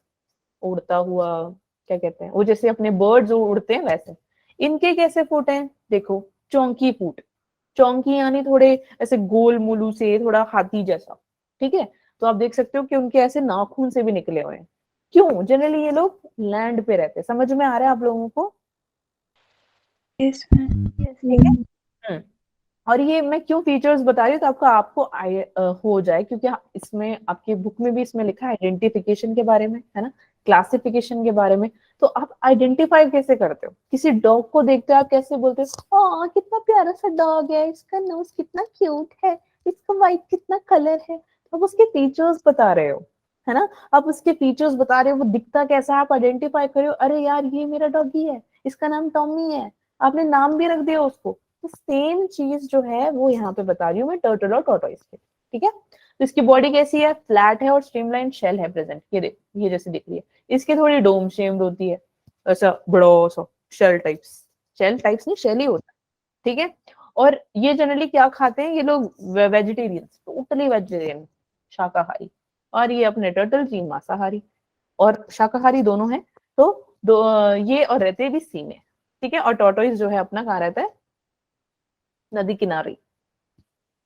उड़ता हुआ, क्या कहते हैं वो, जैसे अपने बर्ड्स उड़ते हैं वैसे। इनके कैसे फुट हैं देखो, चौंकी फुट, चौंकी यानी थोड़े ऐसे गोल मुलू से, थोड़ा हाथी जैसा। ठीक है, तो आप देख सकते हो कि उनके ऐसे नाखून से भी निकले हुए हैं। क्यों? जनरली ये लोग लैंड पे रहते हैं। समझ में आ रहा है आप लोगों को? Yes, ma'am. ठीक है। और ये मैं क्यों फीचर्स बता रही हूँ, तो आपको हो जाए, क्योंकि इसमें आपकी बुक में भी इसमें लिखा है आइडेंटिफिकेशन के बारे में, है ना, क्लासिफिकेशन के बारे में। तो आप आइडेंटिफाई कैसे करते हो? किसी डॉग को देखते हो आप कैसे बोलते हो, हाँ कितना प्यारा सा डॉग है, इसका नोज कितना क्यूट है, इसका वाइट कितना कलर है, तो आप उसके फीचर्स बता रहे हो, है ना। आप उसके फीचर्स बता रहे हो, वो दिखता कैसा है आप आइडेंटिफाई करो, अरे यार ये मेरा डॉगी है, इसका नाम टॉमी है, आपने नाम भी रख दिया उसको। सेम चीज जो है वो यहाँ पे बता रही हूँ मैं टर्टल और टॉर्टोइस के। ठीक है, तो इसकी बॉडी कैसी है, फ्लैट है और स्ट्रीमलाइन शेल है प्रेजेंट, ये देख, ये जैसे दिख रही है। इसकी थोड़ी डोम शेप्ड होती है, ऐसा बड़ा सा शेल टाइप्स, शेल टाइप्स नहीं शेल ही होता है। ठीक है, और ये जनरली क्या खाते हैं ये लोग, वेजिटेरियन, टोटली वेजिटेरियन, शाकाहारी। और ये अपने टर्टल जी मांसाहारी और शाकाहारी दोनों है। तो ये और रहते भी सी में। ठीक है, और टॉर्टोइस जो है अपना कहाँ रहता है, नदी किनारे।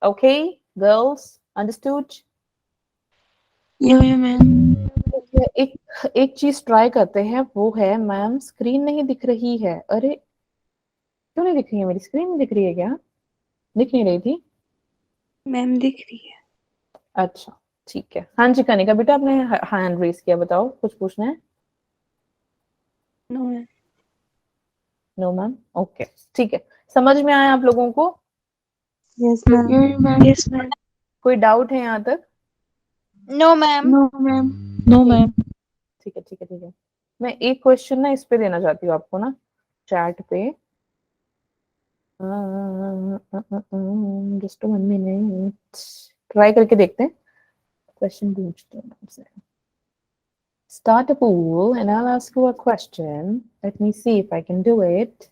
Okay girls, understood? Yeah, ma'am. एक एक चीज ट्राई करते हैं, वो है मैम स्क्रीन नहीं दिख रही है, अरे क्यों नहीं दिख रही है, मेरी स्क्रीन नहीं दिख रही है क्या? दिख नहीं रही थी। मैम दिख रही है। अच्छा ठीक है, हाँ जी कनिका बेटा आपने हैंड रेज किया, बताओ कुछ पूछना है? No ma'am. No ma'am, okay ठीक है, समझ में आया आप लोगों को? Yes, ma'am. Yes, ma'am. कोई डाउट है यहाँ तक? No ma'am. No, ma'am. No, ma'am. ठीक है ठीक है ठीक है, मैं एक क्वेश्चन ना इस पे देना चाहती हूँ आपको ना, चैट पे, जस्ट 1 मिनट, ट्राई करके देखते हैं, क्वेश्चन पूछते हैं आपसे। Start a pool and I'll ask you a question. Let me see if I can do it.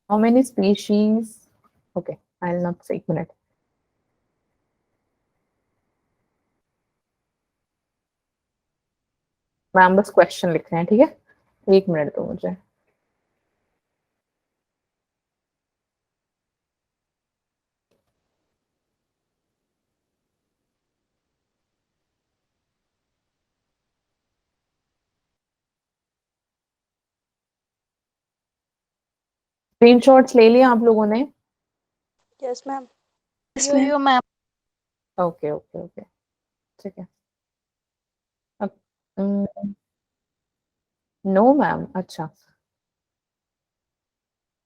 How many species? Okay, I'll not say 1 minute. Ma'am बस question लिख रहे हैं, ठीक है, 1 मिनट दो मुझे। स्क्रीनशॉट्स ले लिया आप लोगों ने? Yes ma'am. Yes, ma'am. Ma'am. Okay okay okay, ठीक है। नो मैम, अच्छा,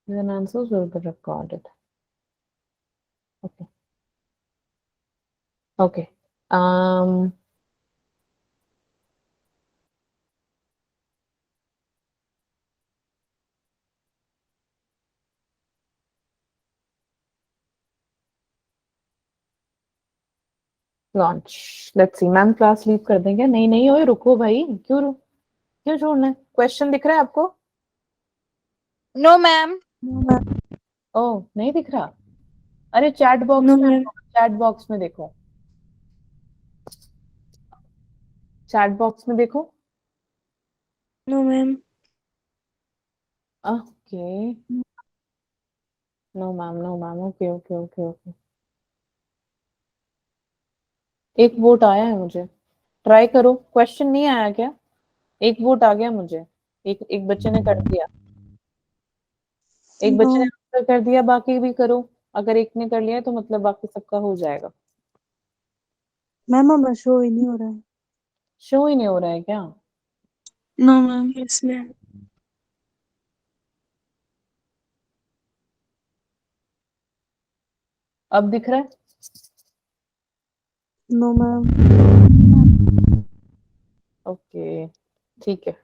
then answers will be recorded. Okay. Okay. Launch, let's see, ma'am class leave कर देंगे? नहीं नहीं, ओए रुको भाई, क्यों क्यों छोड़ना है? क्वेश्चन दिख रहा है आपको? No, ma'am. ओह, नहीं दिख रहा? अरे चैट बॉक्स No, में, ma'am. चैट बॉक्स में देखो, चैट बॉक्स में देखो। No, ma'am. Okay, no ma'am, no ma'am, okay okay okay okay. एक वोट आया है मुझे, ट्राई करो। क्वेश्चन नहीं आया क्या? एक वोट आ गया मुझे, एक एक बच्चे ने कर दिया, एक बच्चे ने No. आंसर कर दिया, बाकी भी करो। अगर एक ने कर लिया तो मतलब बाकी सबका हो जाएगा। मैम अब शो ही नहीं हो रहा है। शो ही नहीं हो रहा है क्या? No, ma'am. Yes, ma'am. अब दिख रहा है? No, ma'am. ओके, ठीक है,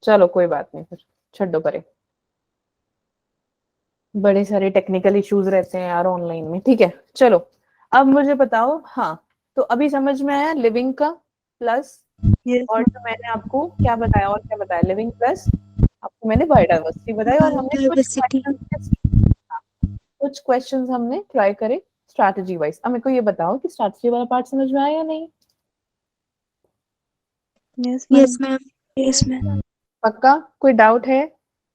चलो कोई बात नहीं, फिर छड्डो परे। बड़े सारे टेक्निकल इश्यूज रहते हैं यार ऑनलाइन में। ठीक है, चलो अब मुझे बताओ। हाँ, तो अभी समझ में आया लिविंग का प्लस, Yes, और ma'am. जो मैंने आपको क्या बताया, और क्या बताया? लिविंग प्लस आपको मैंने बायोडाइवर्सिटी बताई, और हमने बायोडाइवर्सिटी। कुछ क्वेश्चंस हमने ट्राई करे स्ट्रैटेजी वाइज। अब मेरे को ये बताओ कि स्ट्रैटेजी वाला पार्ट समझ में आया या नहीं? Yes, ma'am. Yes ma'am. Yes, ma'am. पक्का? कोई डाउट है?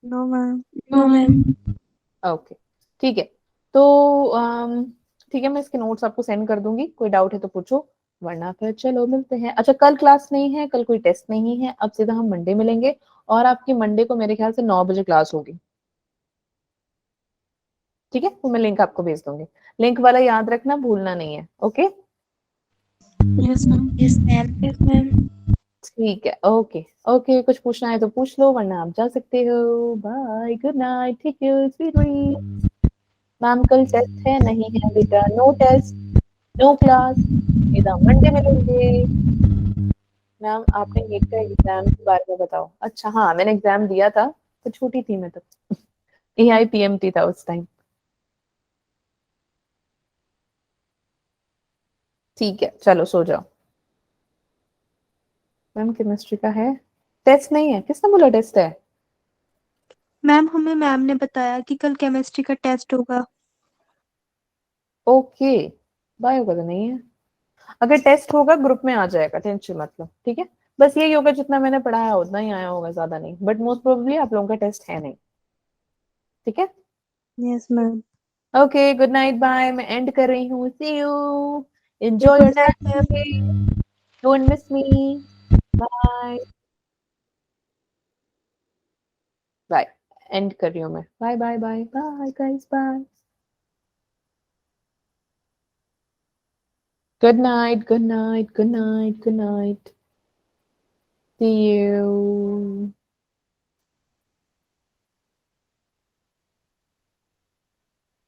No, ma'am. No, ma'am. Okay, ठीक है। तो ठीक है, मैं इसके नोट्स आपको सेंड कर दूंगी, कोई डाउट है तो पूछो, वरना फिर चलो मिलते हैं। अच्छा, कल क्लास नहीं है, कल कोई टेस्ट नहीं है, अब सीधा हम मंडे मिलेंगे, और आपकी मंडे को मेरे ख्याल से 9 बजे क्लास होगी। ठीक है, तो मैं लिंक आपको भेज दूंगी, लिंक वाला याद रखना, भूलना नहीं है। Okay, Yes, ma'am. Yes, ma'am. Yes, ma'am. ठीक है, ओके ओके। कुछ पूछना है तो पूछ लो, वरना आप जा सकते हो। बाय, गुड नाइट, ठीक है, स्वीट ड्रीम्स। मैम कल टेस्ट है? नहीं है बेटा, नो टेस्ट, नो क्लास, सीधा मंडे मिलेंगे। मैम आपने नीट का एग्जाम के बारे में बताओ। अच्छा हाँ, मैंने एग्जाम दिया था, तो छोटी थी मैं तब, एआई पीएमटी था उस टाइम। ठीक है, चलो सो जाओ। मैम केमिस्ट्री का है, टेस्ट नहीं है? किसने बोला टेस्ट है? मैम हमें मैम ने बताया कि कल केमिस्ट्री का टेस्ट होगा। ओके, बायो का तो नहीं है। अगर टेस्ट होगा ग्रुप में आ जाएगा, टेंशन मत लो। ठीक है, बस यही होगा, जितना मैंने पढ़ाया उतना ही आया होगा, ज्यादा नहीं, बट मोस्ट प्रोबेबली आप लोगों का टेस्ट है नहीं। ठीक है, Yes, ma'am. Okay, good night, bye, मैं एंड कर रही हूँ, see you, enjoy your good night ma'am. Saturday, don't miss me, bye bye, end कर रही हूँ मैं, bye bye bye bye guys, bye, good night, good night, good night, good night, see you.